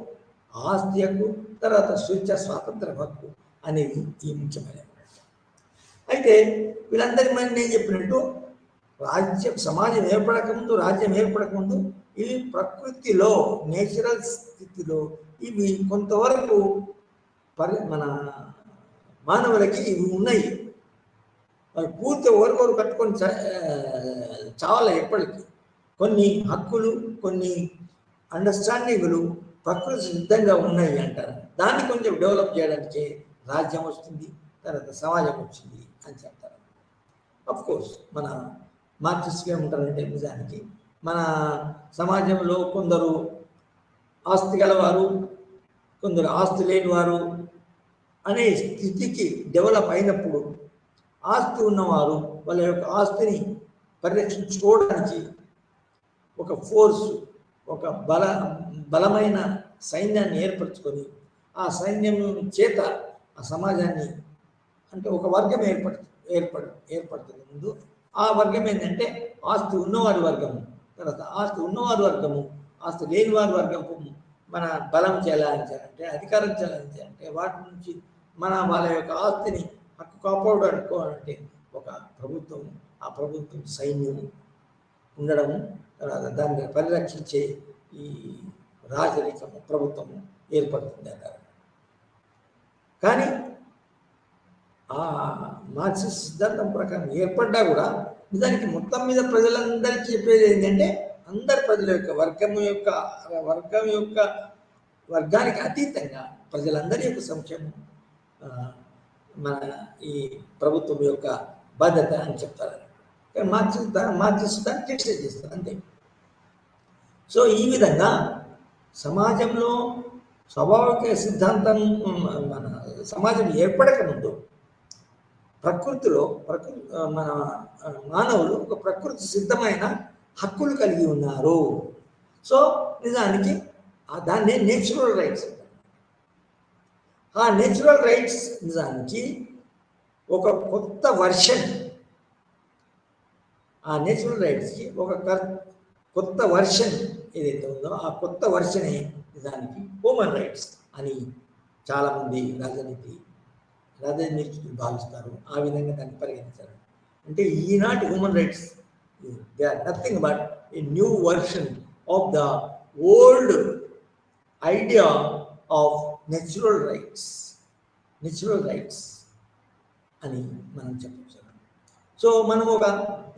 ఆస్తి హక్కు, తర్వాత స్వేచ్ఛ స్వాతంత్ర హక్కు అనేది ఈ ముఖ్యమైన. అయితే వీళ్ళందరి మంది నేను చెప్పినట్టు సమాజం ఏర్పడకముందు, రాజ్యం ఏర్పడకముందు ఇవి ప్రకృతిలో, నేచురల్ స్థితిలో ఇవి కొంతవరకు మన మానవులకి ఇవి ఉన్నాయి. వాళ్ళు పూర్తి ఒకరికొరు కట్టుకొని చావాలి. ఎప్పటికీ కొన్ని హక్కులు, కొన్ని అండర్స్టాండింగ్లు ప్రకృతి సిద్ధంగా ఉన్నాయి అంటారు. దాన్ని కొంచెం డెవలప్ చేయడానికి రాజ్యం వస్తుంది, తర్వాత సమాజం వచ్చింది అని చెప్తారు. అఫ్ కోర్స్ మన మార్క్సిస్ట్గా ఏమంటారంటే నిజానికి మన సమాజంలో కొందరు ఆస్తి గలవారు, కొందరు ఆస్తి లేనివారు అనే స్థితికి డెవలప్ అయినప్పుడు ఆస్తి ఉన్నవారు వాళ్ళ యొక్క ఆస్తిని పరిరక్షించుకోవడానికి ఒక ఫోర్సు, ఒక బలమైన సైన్యాన్ని ఏర్పరచుకొని ఆ సైన్యం చేత ఆ సమాజాన్ని అంటే ఒక వర్గం ఏర్పడుతుంది ముందు. ఆ వర్గం ఏంటంటే ఆస్తి ఉన్నవారి వర్గము, తర్వాత ఆస్తి ఉన్నవారి వర్గము, ఆస్తి లేని వారి వర్గము మన బలం చెలాయించాలంటే, అధికారం చెలాయించాలంటే, వాటి నుంచి వాళ్ళ యొక్క ఆస్తిని హక్కు కాపాడుకోవాలంటే ఒక ప్రభుత్వం, ఆ ప్రభుత్వం సైన్యం ఉండడము, తర్వాత దాన్ని పరిరక్షించే ఈ రాజరికము ప్రభుత్వము ఏర్పడుతుంది అంటారు. కానీ ఆ మార్క్సిస్ట్ సిద్ధాంతం ప్రకారం ఏర్పడ్డా కూడా నిజానికి మొత్తం మీద ప్రజలందరికీ చెప్పేది ఏంటంటే అందరి ప్రజల యొక్క వర్గానికి అతీతంగా ప్రజలందరి యొక్క సంక్షేమం మన ఈ ప్రభుత్వం యొక్క బాధ్యత అని చెప్తారు. కానీ మార్క్సిస్ట్ దాన్ని క్రిటిసైజ్ చేస్తారు అంతే. సో ఈ విధంగా సమాజంలో స్వాభావిక సిద్ధాంతం మన సమాజం ఏర్పడక ముందు ప్రకృతిలో మన మానవులు ఒక ప్రకృతి సిద్ధమైన హక్కులు కలిగి ఉన్నారు. సో నిజానికి దాన్ని నేచురల్ రైట్స్ అంటారు. ఆ నేచురల్ రైట్స్ నిజానికి ఒక కొత్త వర్షన్, ఆ నేచురల్ రైట్స్కి ఒక కొత్త వర్షన్ ఏదైతే ఉందో ఆ కొత్త వర్షనే నిజానికి హ్యూమన్ రైట్స్ అని చాలామంది రాజనీతికులు భావిస్తారు. ఆ విధంగా దాన్ని పరిగణించారు. అంటే ఈనాటి human rights they are nothing but a new version of the old idea of natural rights అని మనం చెప్పచ్చు. సో మనం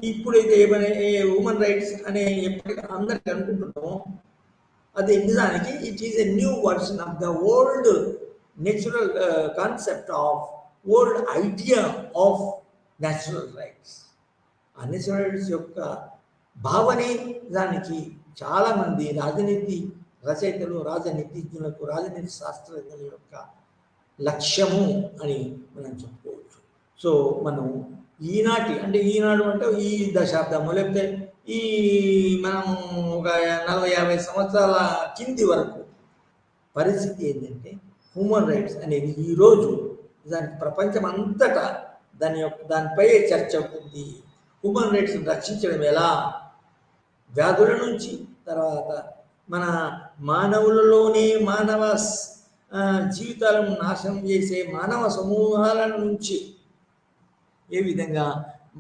ఇప్పుడైతే ఏమైనా హ్యూమన్ రైట్స్ అనే ఎప్పటికీ అందరికీ అనుకుంటున్నామో అది నిజానికి it is a new version of the old natural concept of old idea of natural rights. ఆ నేచురల్ రైట్స్ యొక్క భావనే దానికి చాలామంది రాజనీతి రచయితలు, రాజనీతిజ్ఞులకు, రాజనీతి శాస్త్రజ్ఞుల యొక్క లక్ష్యము అని మనం చెప్పుకోవచ్చు. సో మనం ఈనాడు అంటే ఈ దశాబ్దము లేకపోతే ఈ మనం ఒక 40-50 సంవత్సరాల కింది వరకు పరిస్థితి ఏంటంటే హ్యూమన్ రైట్స్ అనేది ఈరోజు దానికి ప్రపంచం అంతటా దానిపై చర్చ అవుతుంది. హ్యూమన్ రైట్స్ని రక్షించడం ఎలా, వ్యాధుల నుంచి, తర్వాత మన మానవులలోనే మానవ జీవితాలను నాశనం చేసే మానవ సమూహాల నుంచి ఏ విధంగా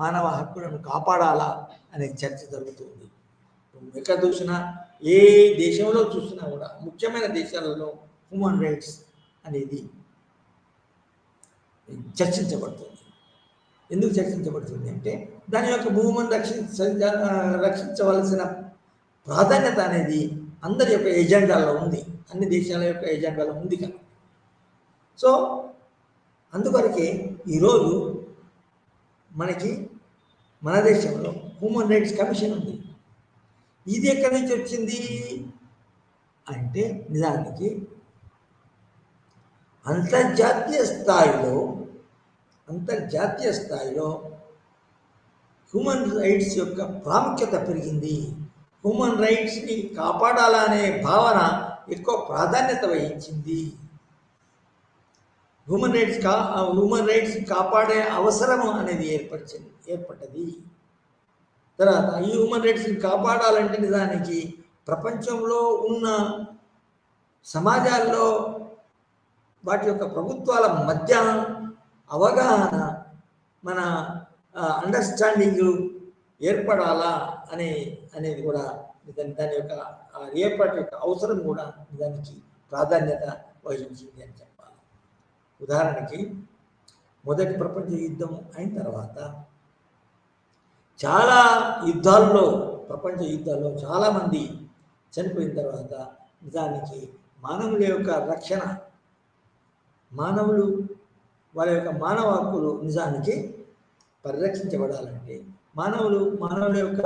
మానవ హక్కులను కాపాడాలా అనే చర్చ జరుగుతుంది. ఎక్కడ చూసినా, ఏ దేశంలో చూసినా కూడా ముఖ్యమైన దేశాలలో హ్యూమన్ రైట్స్ అనేది చర్చించబడుతుంది. ఎందుకు చర్చించబడుతుంది అంటే దాని యొక్క భూమిని రక్షించవలసిన ప్రాధాన్యత అనేది అందరి యొక్క ఎజెండాలో ఉంది, అన్ని దేశాల యొక్క ఎజెండాలో ఉంది కదా. సో అందుకొరకే ఈరోజు మన దేశంలో హ్యూమన్ రైట్స్ కమిషన్ ఉంది. ఇది ఎక్కడి నుంచి వచ్చింది అంటే నిజానికి అంతర్జాతీయ స్థాయిలో హ్యూమన్ రైట్స్ యొక్క ప్రాముఖ్యత పెరిగింది. హ్యూమన్ రైట్స్ని కాపాడాలనే భావన ఎక్కువ ప్రాధాన్యత వహించింది. హ్యూమన్ రైట్స్ కాపాడే అవసరం అనేది ఏర్పడ్డది. తర్వాత ఈ హ్యూమన్ రైట్స్ని కాపాడాలంటే నిజానికి ప్రపంచంలో ఉన్న సమాజాల్లో వాటి యొక్క ప్రభుత్వాల మధ్య అవగాహన, మన అండర్స్టాండింగ్ ఏర్పడాలా అనేది కూడా దాని యొక్క ఏర్పాటు యొక్క అవసరం కూడా దానికి ప్రాధాన్యత వహించింది అని చెప్పాలి. ఉదాహరణకి మొదటి ప్రపంచ యుద్ధం అయిన తర్వాత ప్రపంచ యుద్ధాల్లో చాలామంది చనిపోయిన తర్వాత నిజానికి మానవుల యొక్క రక్షణ, మానవులు వాళ్ళ యొక్క మానవ హక్కులు నిజానికి పరిరక్షించబడాలంటే, మానవుల యొక్క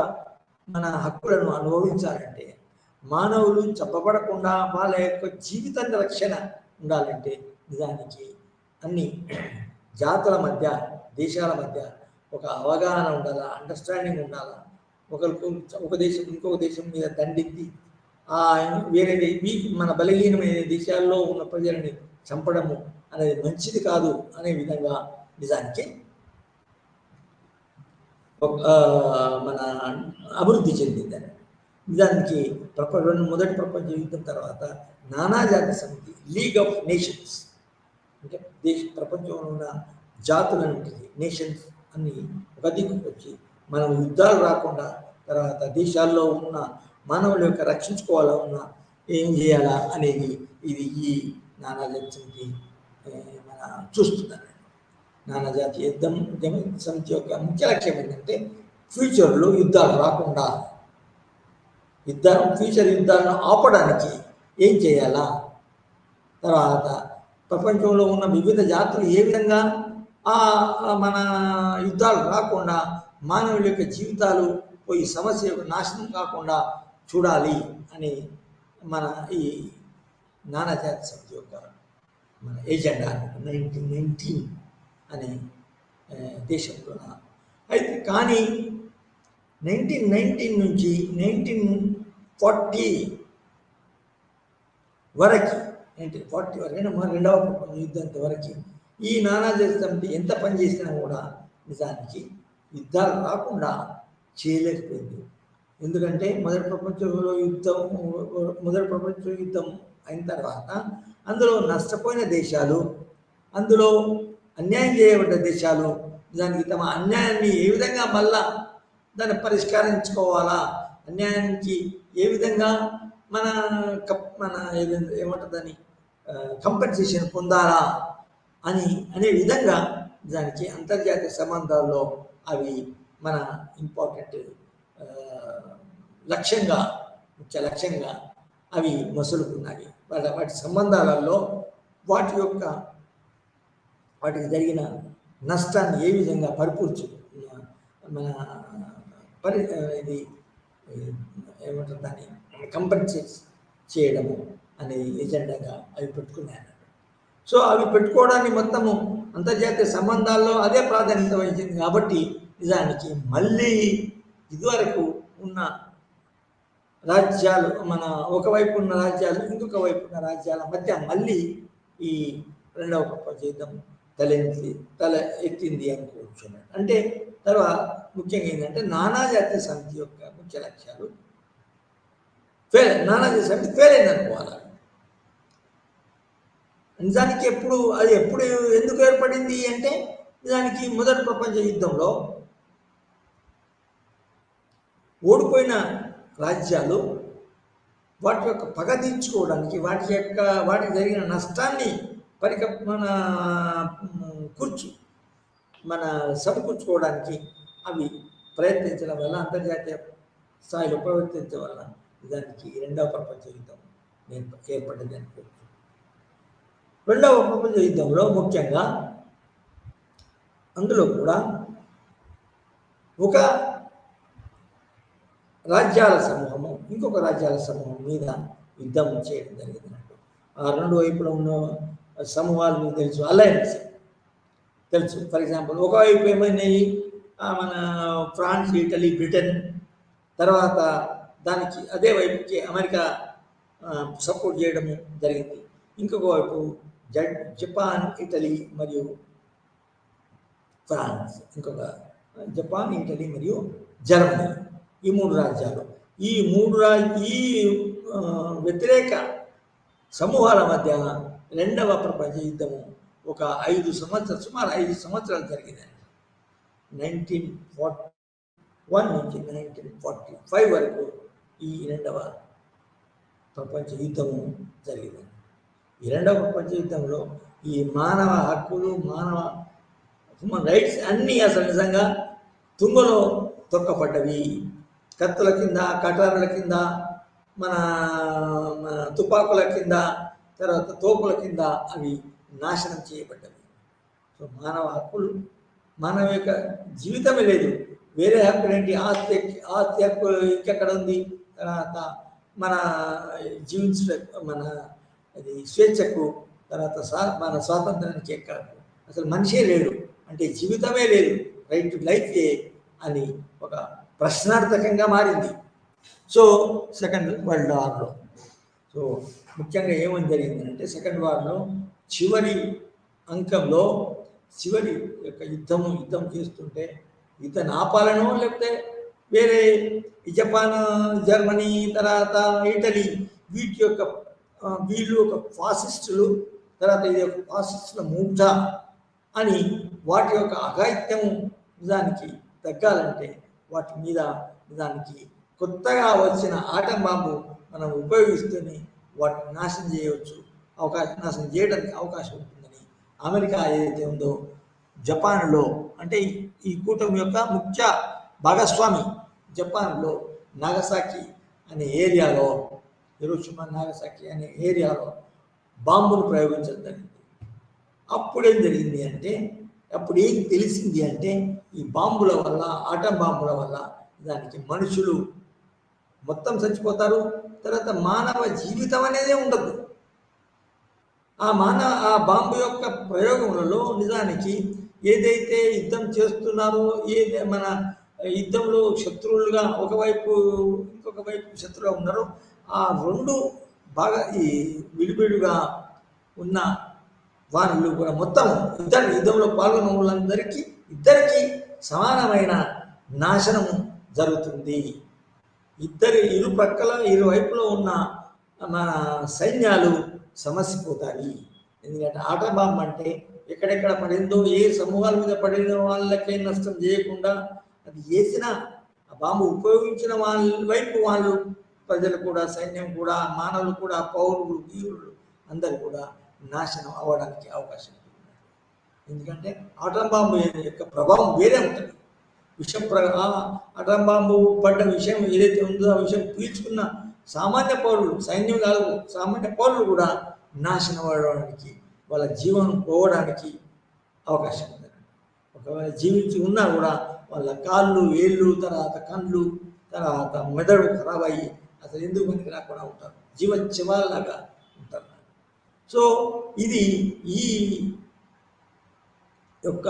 మన హక్కులను అనుభవించాలంటే, మానవులు చంపబడకుండా వాళ్ళ యొక్క జీవిత రక్షణ ఉండాలంటే, నిజానికి అన్ని జాతుల మధ్య, దేశాల మధ్య ఒక అవగాహన ఉండాలా, అండర్స్టాండింగ్ ఉండాలా. ఒక దేశం ఇంకొక దేశం మీద దండెత్తి వేరే మన బలహీనమైన దేశాల్లో ఉన్న ప్రజలని చంపడము అనేది మంచిది కాదు అనే విధంగా నిజానికి మన అభివృద్ధి చెందిందని. నిజానికి మొదటి ప్రపంచ యుద్ధం తర్వాత నానాజాతి సమితి, లీగ్ ఆఫ్ నేషన్స్, అంటే ప్రపంచంలో ఉన్న జాతులన్నింటినీ, నేషన్స్ అన్ని ఒక దిక్కుకు వచ్చి మనం యుద్ధాలు రాకుండా, తర్వాత దేశాల్లో ఉన్న మానవుల యొక్క రక్షించుకోవాలా ఉన్నా ఏం చేయాలా అనేది ఇది ఈ నానాజాతి సమితి మన చూస్తుందండి. నానాజాతి సమితి యొక్క ముఖ్య లక్ష్యం ఏంటంటే ఫ్యూచర్లో యుద్ధాలు రాకుండా, ఫ్యూచర్ యుద్ధాలను ఆపడానికి ఏం చేయాలా, తర్వాత ప్రపంచంలో ఉన్న వివిధ జాతులు ఏ విధంగా మన యుద్ధాలు రాకుండా మానవుల యొక్క జీవితాలు పోయి సమస్య నాశనం కాకుండా చూడాలి అని మన ఈ నానాజాతి సమితి యొక్క మన ఎజెండా 1919 అనే దేశంలో. అయితే కానీ 1919 నుంచి 1940 వరకు, 1940 వరకు రెండవ ప్రపంచ యుద్ధం వరకు ఈ నానాజాతి సమితి ఎంత పనిచేసినా కూడా నిజానికి యుద్ధాలు రాకుండా చేయలేకపోయింది. ఎందుకంటే మొదటి ప్రపంచ యుద్ధం అయిన తర్వాత అందులో నష్టపోయిన దేశాలు, అందులో అన్యాయం చేయబడ్డ దేశాలు దానికి తమ అన్యాయాన్ని ఏ విధంగా మళ్ళా దాన్ని పరిష్కరించుకోవాలా, అన్యాయానికి ఏ విధంగా మన ఏమంటుందని కంపెన్సేషన్ పొందాలా అనే విధంగా దానికి అంతర్జాతీయ సంబంధాల్లో అవి మన ఇంపార్టెంట్ ముఖ్య లక్ష్యంగా అవి మసులుకున్నాయి. వాటి సంబంధాలలో వాటికి జరిగిన నష్టాన్ని ఏ విధంగా మన ఇది ఏమంటారు దాన్ని కంపెన్సేట్ చేయడము అనే ఎజెండాగా అవి పెట్టుకున్నాయి. సో అవి పెట్టుకోవడాన్ని మొత్తము అంతర్జాతీయ సంబంధాల్లో అదే ప్రాధాన్యత వహించింది. కాబట్టి నిజానికి మళ్ళీ ఇదివరకు ఉన్న రాజ్యాలు, మన ఒకవైపు ఉన్న రాజ్యాలు ఇంకొక వైపు ఉన్న రాజ్యాల మధ్య మళ్ళీ ఈ రెండవ ప్రపంచ యుద్ధం తల ఎత్తింది అనుకోవచ్చు. అంటే తర్వాత ముఖ్యంగా ఏంటంటే నానాజాతీయ సమితి యొక్క ముఖ్య లక్ష్యాలు నానాజాతీయ సమితి ఫెయిల్ అయింది అనుకోవాలి. నిజానికి ఎప్పుడు ఎందుకు ఏర్పడింది అంటే, నిజానికి మొదటి ప్రపంచ యుద్ధంలో ఓడిపోయిన రాజ్యాలు వాటి యొక్క పగ తీర్చుకోవడానికి, వాటికి జరిగిన నష్టాన్ని సమకూర్చుకోవడానికి అవి ప్రయత్నించడం వల్ల, అంతర్జాతీయ స్థాయిలో ప్రవర్తించడం వల్ల దానికి రెండవ ప్రపంచ యుద్ధం ఏర్పడింది అనుకోవచ్చు. రెండవ ప్రపంచ యుద్ధంలో ముఖ్యంగా అందులో కూడా ఒక రాజ్యాల సమూహము ఇంకొక రాజ్యాల సమూహం మీద యుద్ధం చేయడం జరిగింది. ఆ రెండు వైపులో ఉన్న సమూహాలు మీకు తెలుసు, అలయన్స్ తెలుసు. ఫర్ ఎగ్జాంపుల్ ఒకవైపు ఏమైనాయి మన ఫ్రాన్స్, ఇటలీ, బ్రిటన్, తర్వాత దానికి అదే వైపుకి అమెరికా సపోర్ట్ చేయడము జరిగింది. ఇంకొక వైపు జపాన్, ఇటలీ మరియు ఫ్రాన్స్, ఇంకొక జపాన్, ఇటలీ మరియు జర్మనీ, ఈ మూడు రాజ్యాలు. ఈ వ్యతిరేక సమూహాల మధ్య రెండవ ప్రపంచ యుద్ధము ఒక సుమారు 5 సంవత్సరాలు జరిగింది. 1941 నుంచి 1945 వరకు ఈ రెండవ ప్రపంచ యుద్ధము జరిగింది. ఈ రెండవ ప్రపంచ యుద్ధంలో ఈ మానవ హక్కులు, హ్యూమన్ రైట్స్ అన్నీ అసలు నిజంగా తుంగలో తొక్కపడ్డవి. కత్తుల కింద, కటారుల కింద, మన తుపాకుల కింద, తర్వాత తోపుల కింద అవి నాశనం చేయబడ్డవి. సో మానవ హక్కులు మానవ యొక్క జీవితమే లేదు. వేరే హక్కులు ఏంటి? ఆస్తి ఆస్తి హక్కు ఇంకెక్కడ ఉంది? తర్వాత మన జీవించ మన అది స్వేచ్ఛకు, తర్వాత మన స్వాతంత్రానికి ఎక్కడ అసలు మనిషే లేడు అంటే జీవితమే లేదు, రైట్ టు లైఫ్ అని ఒక ప్రశ్నార్థకంగా మారింది. సో సెకండ్ వరల్డ్ వార్లో సో ముఖ్యంగా ఏమని జరిగిందంటే సెకండ్ వార్లో చివరి అంకంలో చివరి యొక్క యుద్ధం చేస్తుంటే యుద్ధం ఆపాలనో లేకపోతే వేరే జపాన్, జర్మనీ, తర్వాత ఇటలీ వీటి యొక్క వీళ్ళు ఒక ఫాసిస్టులు, తర్వాత ఇది ఒక ఫాసిస్టుల మూట అని వాటి యొక్క అఘాయిత్యం నిజానికి తగ్గాలంటే వాటి మీద నిజానికి కొత్తగా వచ్చిన ఆటం బాంబు మనం ఉపయోగిస్తూనే వాటిని నాశనం చేయవచ్చు, నాశనం చేయడానికి అవకాశం ఉంటుందని అమెరికా ఏదైతే ఉందో జపాన్లో అంటే ఈ కూటమి యొక్క ముఖ్య భాగస్వామి జపాన్లో నాగసాకి అనే ఏరియాలో, హిరోషిమా నాగసాకి అనే ఏరియాలో బాంబును ప్రయోగించడం జరిగింది. అప్పుడేం జరిగింది అంటే అప్పుడు ఏం తెలిసింది అంటే ఈ బాంబుల వల్ల, ఆటం బాంబుల వల్ల దానికి మనుషులు మొత్తం చచ్చిపోతారు, తర్వాత మానవ జీవితం అనేదే ఉండదు. ఆ బాంబు యొక్క ప్రయోగములలో నిజానికి ఏదైతే యుద్ధం చేస్తున్నారో, మన యుద్ధంలో శత్రువులుగా ఒకవైపు ఇంకొక వైపు శత్రువుగా ఉన్నారో ఆ రెండు బాగా ఈ విడివిడిగా ఉన్న వాళ్ళు కూడా మొత్తం యుద్ధంలో పాల్గొన్న వాళ్ళందరికీ ఇద్దరికి సమానమైన నాశనము జరుగుతుంది. ఇరు ప్రక్కల ఇరువైపులో ఉన్న మన సైన్యాలు సమసిపోతాయి. ఎందుకంటే ఆటం బాంబు అంటే ఎక్కడెక్కడ పడిందో, ఏ సమూహాల మీద పడిన వాళ్ళకే నష్టం చేయకుండా అది వేసిన ఆ బాంబు ఉపయోగించిన వాళ్ళ వైపు వాళ్ళు ప్రజలు కూడా, సైన్యం కూడా, మానవులు కూడా, పౌరులు, వీరులు అందరూ కూడా నాశనం అవ్వడానికి అవకాశం ఉంటుంది. ఎందుకంటే ఆటం బాంబు యొక్క ప్రభావం వేరే ఉంటుంది. ఆటం బాంబు పడ్డ విషయం ఏదైతే ఉందో ఆ విషయం పీల్చుకున్న సామాన్య పౌరులు, సైన్యం కాదు, సామాన్య పౌరులు కూడా నాశనం అవ్వడానికి, వాళ్ళ జీవనం పోవడానికి అవకాశం ఉంది. ఒకవేళ జీవించి ఉన్నా కూడా వాళ్ళ కాళ్ళు, వేళ్ళు, తర్వాత కళ్ళు, తర్వాత మెదడు ఖరాబ్ అయ్యి అసలు ఎందుకు మందికి రాకుండా ఉంటారు, జీవోత్సవాల్లాగా ఉంటారు. సో ఇది ఈ యొక్క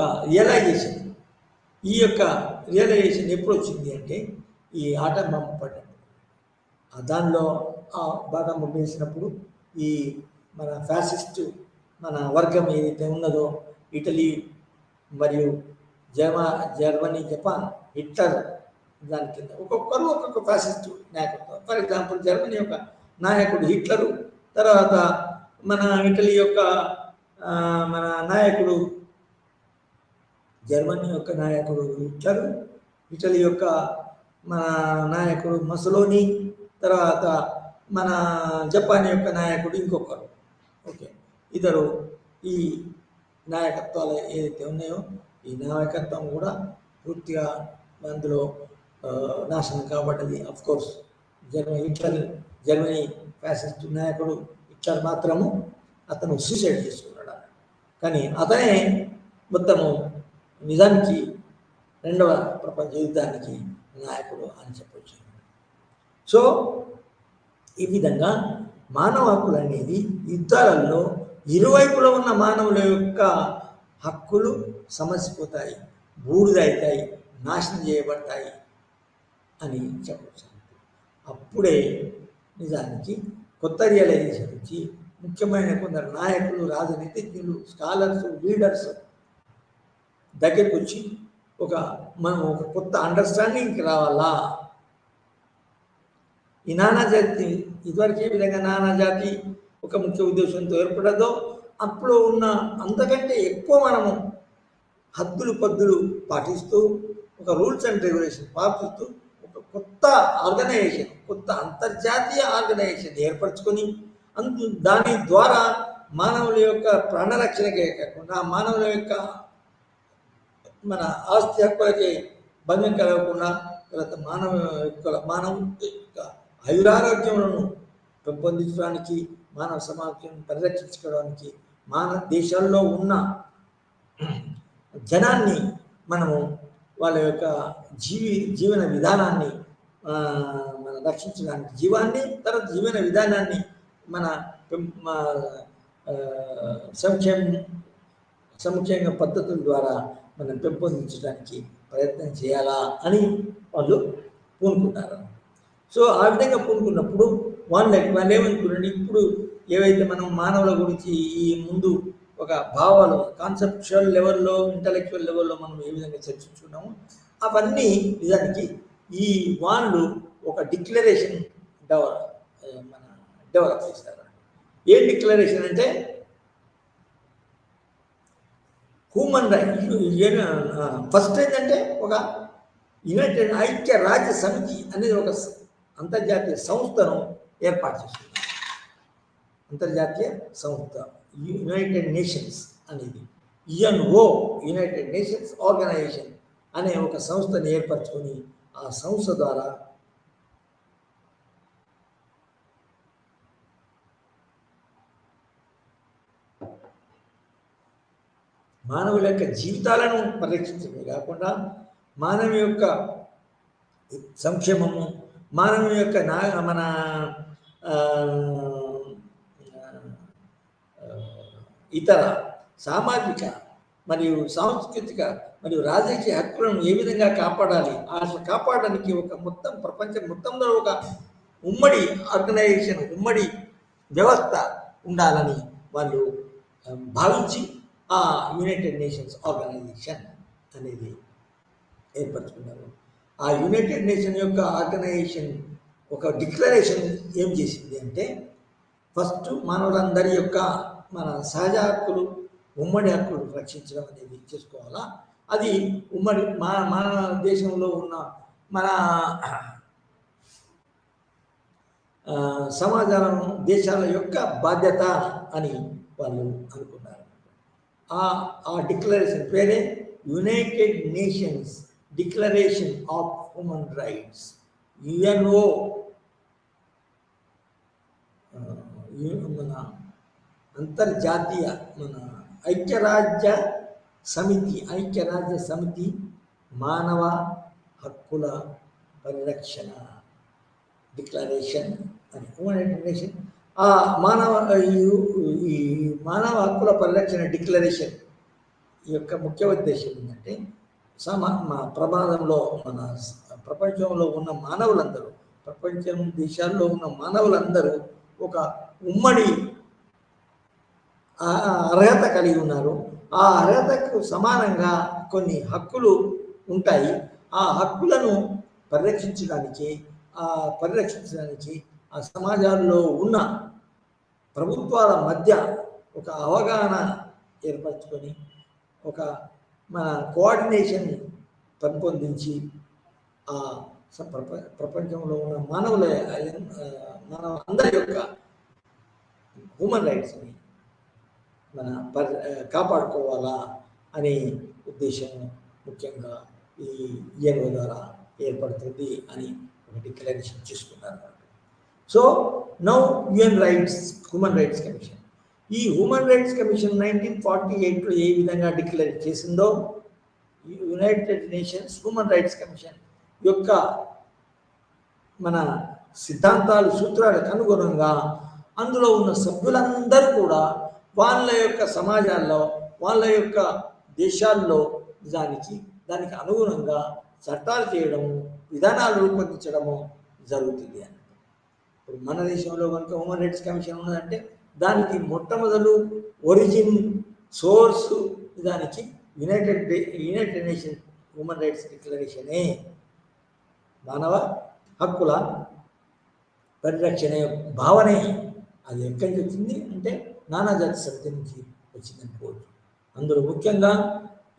రియలైజేషన్ ఎప్పుడు వచ్చింది అంటే ఈ ఆటం బాంబు పడ్డం. దానిలో ఆ బాటం వేసినప్పుడు ఈ మన ఫ్యాసిస్టు మన వర్గం ఏదైతే ఉన్నదో ఇటలీ మరియు జర్మనీ, జపాన్, హిట్లర్ దాని కింద ఒక్కొక్కరు ఒక్కొక్క ఫ్యాసిస్టు నాయకత్వం. ఫర్ ఎగ్జాంపుల్ జర్మనీ యొక్క నాయకుడు హిట్లరు, తర్వాత మన ఇటలీ యొక్క మన నాయకుడు, జర్మనీ యొక్క నాయకుడు హిట్లరు, ఇటలీ యొక్క మన నాయకుడు మసలోని, తర్వాత మన జపాన్ యొక్క నాయకుడు ఇంకొకరు. ఓకే, ఇద్దరు ఈ నాయకత్వాలు ఏదైతే ఉన్నాయో ఈ నాయకత్వం కూడా పూర్తిగా అందులో నాశనం కాబడ్డది. అఫ్కోర్స్ జర్మనీ ఫ్యాసిస్ట్ నాయకుడు హిట్లర్ మాత్రము అతను సూసైడ్ చేసుకున్నాడు. కానీ అతనే మొత్తము నిజానికి రెండవ ప్రపంచ యుద్ధానికి నాయకుడు అని చెప్పవచ్చు. సో ఈ విధంగా మానవ హక్కులు అనేది యుద్ధాలలో ఇరువైపులో ఉన్న మానవుల యొక్క హక్కులు సమసిపోతాయి, బూడిదవుతాయి, నాశనం చేయబడతాయి అని చెప్పవచ్చు. అప్పుడే నిజానికి కొత్త రియలైజేషన్ వచ్చి ముఖ్యమైన కొందరు నాయకులు, రాజనీతిజ్ఞులు, స్కాలర్స్, లీడర్స్ దగ్గరికి వచ్చి మనం ఒక కొత్త అండర్స్టాండింగ్కి రావాలా. ఈ నానాజాతి ఇదివరకు ఏ విధంగా నానాజాతి ఒక ముఖ్య ఉద్దేశంతో ఏర్పడదో అప్పుడు ఉన్న అంతకంటే ఎక్కువ మనము హద్దులు పద్దులు పాటిస్తూ ఒక రూల్స్ అండ్ రెగ్యులేషన్ పాటిస్తూ ఒక కొత్త ఆర్గనైజేషన్, కొత్త అంతర్జాతీయ ఆర్గనైజేషన్ ఏర్పరచుకొని దాని ద్వారా మానవుల యొక్క ప్రాణరక్షణకే కాకుండా మానవుల యొక్క మన ఆస్తి హక్కులకి భంగం కలగకుండా, తర్వాత మానవ యొక్క ఆయురారోగ్యములను పెంపొందించడానికి, మానవ సమాజం పరిరక్షించుకోవడానికి, దేశాల్లో ఉన్న జనాన్ని మనము వాళ్ళ యొక్క జీవన విధానాన్ని మన రక్షించడానికి తర్వాత జీవన విధానాన్ని మన సంక్షేమ పద్ధతుల ద్వారా మనం పెంపొందించడానికి ప్రయత్నం చేయాలా అని వాళ్ళు పూనుకుంటారు. సో ఆ విధంగా పూనుకున్నప్పుడు వాళ్ళు ఏమనుకున్నాడు, ఇప్పుడు ఏవైతే మనం మానవుల గురించి ఈ ముందు ఒక భావాలు కాన్సెప్చువల్ లెవెల్లో, ఇంటలెక్చువల్ లెవెల్లో మనం ఏ విధంగా చర్చించుకున్నామో అవన్నీ నిజానికి ఈ వాళ్ళు ఒక డిక్లరేషన్ డెవలప్ చేస్తారు. ఏ డిక్లరేషన్ అంటే హ్యూమన్ రైట్స్. ఫస్ట్ ఏంటంటే ఒక యునైటెడ్ ఐక్యరాజ్య సమితి అనేది ఒక అంతర్జాతీయ సంస్థను ఏర్పాటు చేస్తుంది. అంతర్జాతీయ సంస్థ యునైటెడ్ నేషన్స్ అనేది యుఎన్ఓ, యునైటెడ్ నేషన్స్ ఆర్గనైజేషన్ అనే ఒక సంస్థను ఏర్పరచుకొని ఆ సంస్థ ద్వారా మానవుల యొక్క జీవితాలను పరిరక్షించడమే కాకుండా మానవుని యొక్క సంక్షేమము, మానవుని యొక్క మన ఇతర సామాజిక మరియు సాంస్కృతిక మరియు రాజకీయ హక్కులను ఏ విధంగా కాపాడాలి, అసలు కాపాడడానికి ఒక ప్రపంచం మొత్తంలో ఒక ఉమ్మడి ఆర్గనైజేషన్, ఉమ్మడి వ్యవస్థ ఉండాలని వాళ్ళు భావించి ఆ యునైటెడ్ నేషన్స్ ఆర్గనైజేషన్ అనేది ఏర్పరచుకున్నారు. ఆ యునైటెడ్ నేషన్ యొక్క ఆర్గనైజేషన్ ఒక డిక్లరేషన్ ఏం చేసింది అంటే, ఫస్ట్ మానవులందరి యొక్క మన సహజ హక్కులు, ఉమ్మడి హక్కులు రక్షించడం అనేది చేసుకోవాలా. అది ఉమ్మడి మన దేశంలో ఉన్న మన సమాజం దేశాల యొక్క బాధ్యత అని వాళ్ళు అనుకున్నారు. ఆ డిక్లరేషన్ పేరే United nations declaration of human rights, UNO. మన అంతర్జాతీయ మన ఐక్యరాజ్య సమితి మానవ హక్కుల పరిరక్షణ డిక్లరేషన్ అని యునైటెడ్ నేషన్. ఆ ఈ మానవ హక్కుల పరిరక్షణ డిక్లరేషన్ యొక్క ముఖ్య ఉద్దేశం ఏంటంటే, ప్రమాదంలో మన ప్రపంచంలో ఉన్న మానవులందరూ, ప్రపంచం దేశాల్లో ఉన్న మానవులందరూ ఒక ఉమ్మడి అర్హత కలిగి ఉన్నారు. ఆ అర్హతకు సమానంగా కొన్ని హక్కులు ఉంటాయి. ఆ హక్కులను పరిరక్షించడానికి ఆ సమాజాల్లో ఉన్న ప్రభుత్వాల మధ్య ఒక అవగాహన ఏర్పరచుకొని ఒక మన కోఆర్డినేషన్ పెంపొందించి ఆ ప్రపంచంలో ఉన్న అందరి యొక్క హ్యూమన్ రైట్స్ని మన కాపాడుకోవాలా అనే ఉద్దేశం ముఖ్యంగా ఈ యుఎన్ఓ ద్వారా ఏర్పడుతుంది అని ఒక డిక్లరేషన్ చేసుకున్నారు. So now human rights commission. ఈ హ్యూమన్ రైట్స్ కమిషన్ 1948లో ఏ విధంగా డిక్లేర్ చేసిందో, United nations human rights commission యొక్క మన సిద్ధాంతాలు, సూత్రాలకు అనుగుణంగా అందులో ఉన్న సభ్యులందరూ కూడా వాళ్ళ యొక్క సమాజాల్లో, వాళ్ళ యొక్క దేశాల్లో దానికి అనుగుణంగా చట్టాలు చేయడము, విధానాలు రూపొందించడము జరుగుతుంది అని. ఇప్పుడు మన దేశంలో కనుక హ్యూమన్ రైట్స్ కమిషన్ ఉన్నదంటే దానికి మొట్టమొదలు ఒరిజిన్ సోర్సు దానికి యునైటెడ్ నేషన్ హ్యూమన్ రైట్స్ డిక్లరేషనే. మానవ హక్కుల పరిరక్షణ భావనే అది ఎక్కడి నుంచి వచ్చింది అంటే నానాజాతి సమితి నుంచి వచ్చిందనుకోవచ్చు. అందులో ముఖ్యంగా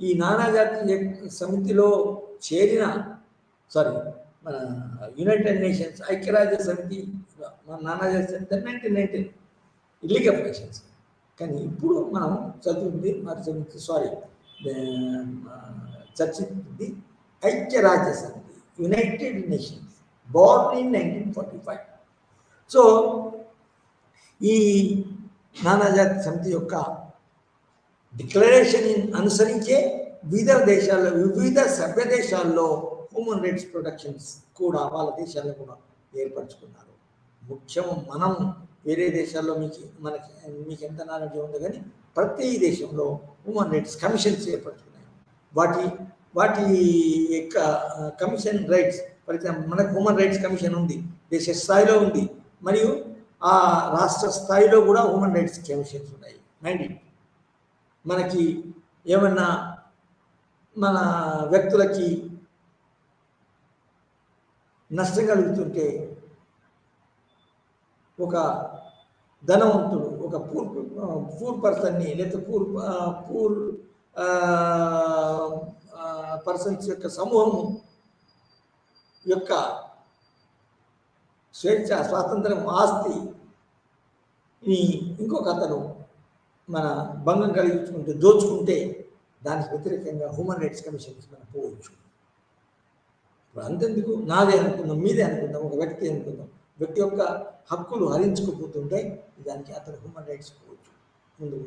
ఈ నానాజాతి సమితిలో చేరిన మన యునైటెడ్ నేషన్స్ ఐక్యరాజ్య సమితి నానాజాతి సమితి 1919 లీగ్ ఆఫ్ నేషన్స్. కానీ ఇప్పుడు మనం చర్చించింది ఐక్యరాజ్య సమితి, United nations, Born in 1945. So ఈ నానాజాతి సమితి యొక్క డిక్లరేషన్ అనుసరించే వివిధ సభ్య దేశాల్లో హ్యూమన్ రైట్స్ ప్రొటెక్షన్స్ కూడా వాళ్ళ దేశాల్లో కూడా ఏర్పరచుకున్నారు. ముఖ్యం మనం వేరే దేశాల్లో మీకు ఎంత నాలెడ్జ్ ఉంది, కానీ ప్రతి దేశంలో హ్యూమన్ రైట్స్ కమిషన్స్ ఏర్పరచుకున్నాయి. వాటి యొక్క కమిషన్ రైట్స్, ఫర్ ఎగ్జాంపుల్ మనకు హ్యూమన్ రైట్స్ కమిషన్ ఉంది, దేశ స్థాయిలో ఉంది, మరియు ఆ రాష్ట్ర స్థాయిలో కూడా హ్యూమన్ రైట్స్ కమిషన్స్ ఉన్నాయి. మనకి ఏమన్నా మన వ్యక్తులకి నష్టం కలుగుతుంటే ఒక ధనవంతుడు ఒక పూర్ పర్సన్ని లేకపోతే పూర్ పర్సన్స్ యొక్క సమూహము యొక్క స్వేచ్ఛ, స్వాతంత్రం, ఆస్తి ఇంకొక అతను మన భంగం కలిగించుకుంటే, దోచుకుంటే దానికి వ్యతిరేకంగా హ్యూమన్ రైట్స్ కమిషన్స్ మనం పోవచ్చు. ఇప్పుడు అంతెందుకు, నాదే అనుకుందాం, మీదే అనుకుందాం, ఒక వ్యక్తి అనుకుందాం, వ్యక్తి యొక్క హక్కులు హరించుకుపోతుంటే దానికి అతను హ్యూమన్ రైట్స్ పోవచ్చు ముందు.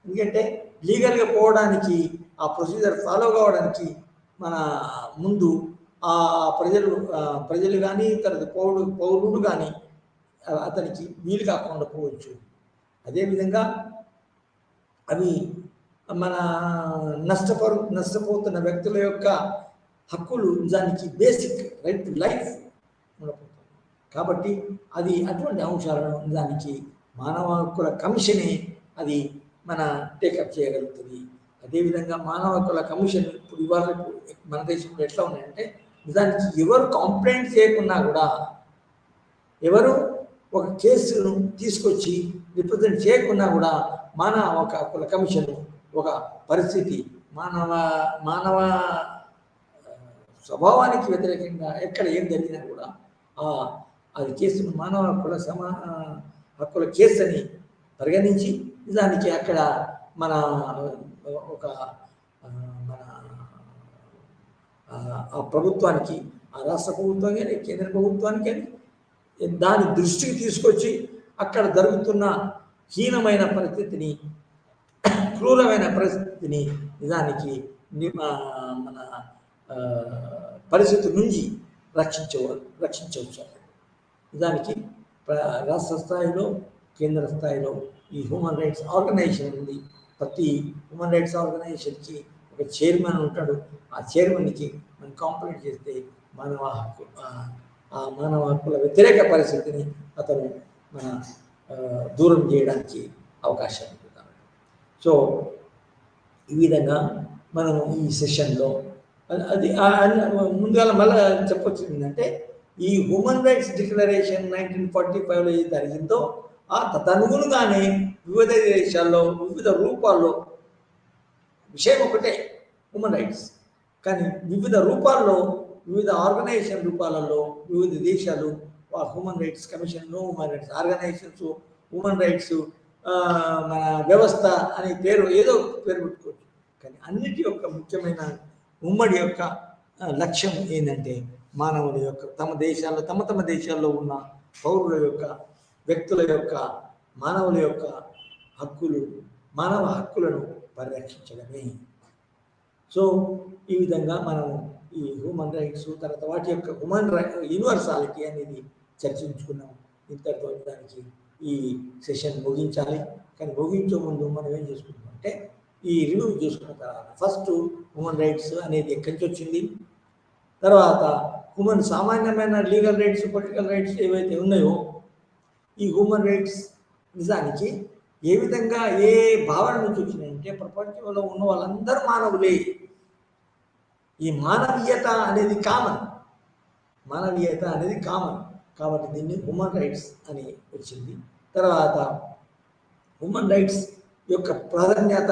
ఎందుకంటే లీగల్గా పోవడానికి, ఆ ప్రొసీజర్ ఫాలో కావడానికి మన ముందు ఆ ప్రజలు కానీ తర్వాత పౌరుడు కానీ అతనికి వీలు కాకుండా పోవచ్చు. అదేవిధంగా అవి మన నష్టపోతున్న వ్యక్తుల యొక్క హక్కులు, నిజానికి బేసిక్ రైట్ టు లైఫ్ ఉండబోతుంది. కాబట్టి అది అటువంటి అంశాలను నిజానికి మానవ హక్కుల కమిషనే అది మన టేకప్ చేయగలుగుతుంది. అదేవిధంగా మానవ హక్కుల కమిషన్ ఇప్పుడు ఇవాళ మన దేశంలో ఎట్లా ఉన్నాయంటే, నిజానికి ఎవరు కంప్లైంట్ చేయకున్నా కూడా, ఎవరు ఒక కేసును తీసుకొచ్చి రిప్రజెంట్ చేయకున్నా కూడా మానవ హక్కుల కమిషన్ ఒక పరిస్థితి మానవ స్వభావానికి వ్యతిరేకంగా ఎక్కడ ఏం జరిగినా కూడా అది కేసును మానవ హక్కుల కేసు అని పరిగణించి నిజానికి అక్కడ మన ప్రభుత్వానికి, ఆ రాష్ట్ర ప్రభుత్వం కానీ కేంద్ర ప్రభుత్వానికి కానీ దాని దృష్టికి తీసుకొచ్చి అక్కడ జరుగుతున్న హీనమైన పరిస్థితిని, క్రూరమైన పరిస్థితిని నిజానికి మన పరిస్థితి నుంచి రక్షించవచ్చు. నిజానికి రాష్ట్ర స్థాయిలో, కేంద్ర స్థాయిలో ఈ హ్యూమన్ రైట్స్ ఆర్గనైజేషన్ ఉంది. ప్రతి హ్యూమన్ రైట్స్ ఆర్గనైజేషన్కి ఒక చైర్మన్ ఉంటాడు. ఆ చైర్మన్కి మనం కంప్లైంట్ చేస్తే మానవ హక్కుల వ్యతిరేక పరిస్థితిని అతను మన దూరం చేయడానికి అవకాశం ఉంటుంది. సో ఈ విధంగా మనం ఈ సెషన్లో అది ముందుగా మళ్ళీ చెప్పొచ్చు ఏంటంటే, ఈ హ్యూమన్ రైట్స్ డిక్లరేషన్ 1945లో ఏది జరిగిందో తదనుగుణంగానే వివిధ దేశాల్లో వివిధ రూపాల్లో, విషయం ఒకటే హ్యూమన్ రైట్స్, కానీ వివిధ రూపాల్లో, వివిధ ఆర్గనైజేషన్ రూపాలలో వివిధ దేశాలు హ్యూమన్ రైట్స్ కమిషన్లు, human rights organisations, human rights మన వ్యవస్థ అనే పేరు ఏదో పేరు పెట్టుకోవచ్చు, కానీ అన్నిటి యొక్క ముఖ్యమైన ఉమ్మడి యొక్క లక్ష్యం ఏంటంటే, మానవుల యొక్క తమ దేశాల్లో ఉన్న పౌరుల యొక్క, వ్యక్తుల యొక్క, మానవుల యొక్క మానవ హక్కులను పరిరక్షించడమే. సో ఈ విధంగా మనం ఈ హ్యూమన్ రైట్స్ తర్వాత వాటి యొక్క యూనివర్సాలిటీ అనేది చర్చించుకున్నాం. ఇంతటితో దానికి ఈ సెషన్ ముగించాలి. కానీ ముగించే ముందు మనం ఏం చేసుకుంటాం అంటే, ఈ రివ్యూ చేసుకున్న తర్వాత ఫస్ట్ హ్యూమన్ రైట్స్ అనేది ఎక్కడి నుంచి వచ్చింది, తర్వాత సామాన్యమైన లీగల్ రైట్స్, పొలిటికల్ రైట్స్ ఏవైతే ఉన్నాయో, ఈ హ్యూమన్ రైట్స్ నిజానికి ఏ విధంగా ఏ భావన నుంచి వచ్చినాయంటే, ప్రపంచంలో ఉన్న వాళ్ళందరూ మానవులే. ఈ మానవీయత అనేది కామన్ కాబట్టి దీన్ని హ్యూమన్ రైట్స్ అని వచ్చింది. తర్వాత హ్యూమన్ రైట్స్ యొక్క ప్రాధాన్యత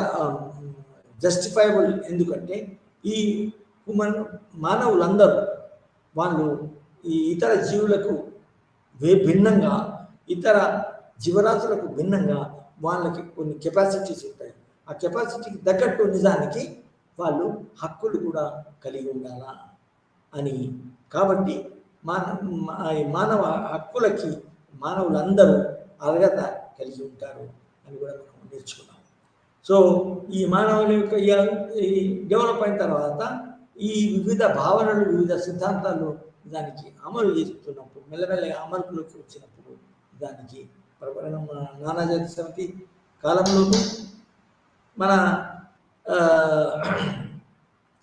జస్టిఫైబుల్ ఎందుకంటే, ఈ మానవులందరూ వాళ్ళు ఈ ఇతర జీవులకు భిన్నంగా, ఇతర జీవరాశులకు భిన్నంగా వాళ్ళకి కొన్ని కెపాసిటీస్ ఉంటాయి. ఆ కెపాసిటీకి తగ్గట్టు నిజానికి వాళ్ళు హక్కులు కూడా కలిగి ఉండాలా అని. కాబట్టి మానవ హక్కులకి మానవులందరూ అర్హత కలిగి ఉంటారు అని కూడా మనం నేర్చుకున్నాం. సో ఈ మానవుల యొక్క ఈ డెవలప్ అయిన తర్వాత ఈ వివిధ భావనలు, వివిధ సిద్ధాంతాలు దానికి అమలు చేస్తున్నప్పుడు, మెల్లమెల్లగా అమలులోకి వచ్చినప్పుడు దానికి మన నానాజాతి సమితి కాలంలోనూ, మన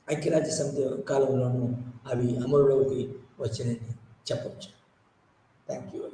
ఐక్యరాజ్య సమితి కాలంలోనూ అవి అమలులోకి వచ్చినని చెప్పచ్చు. Thank you.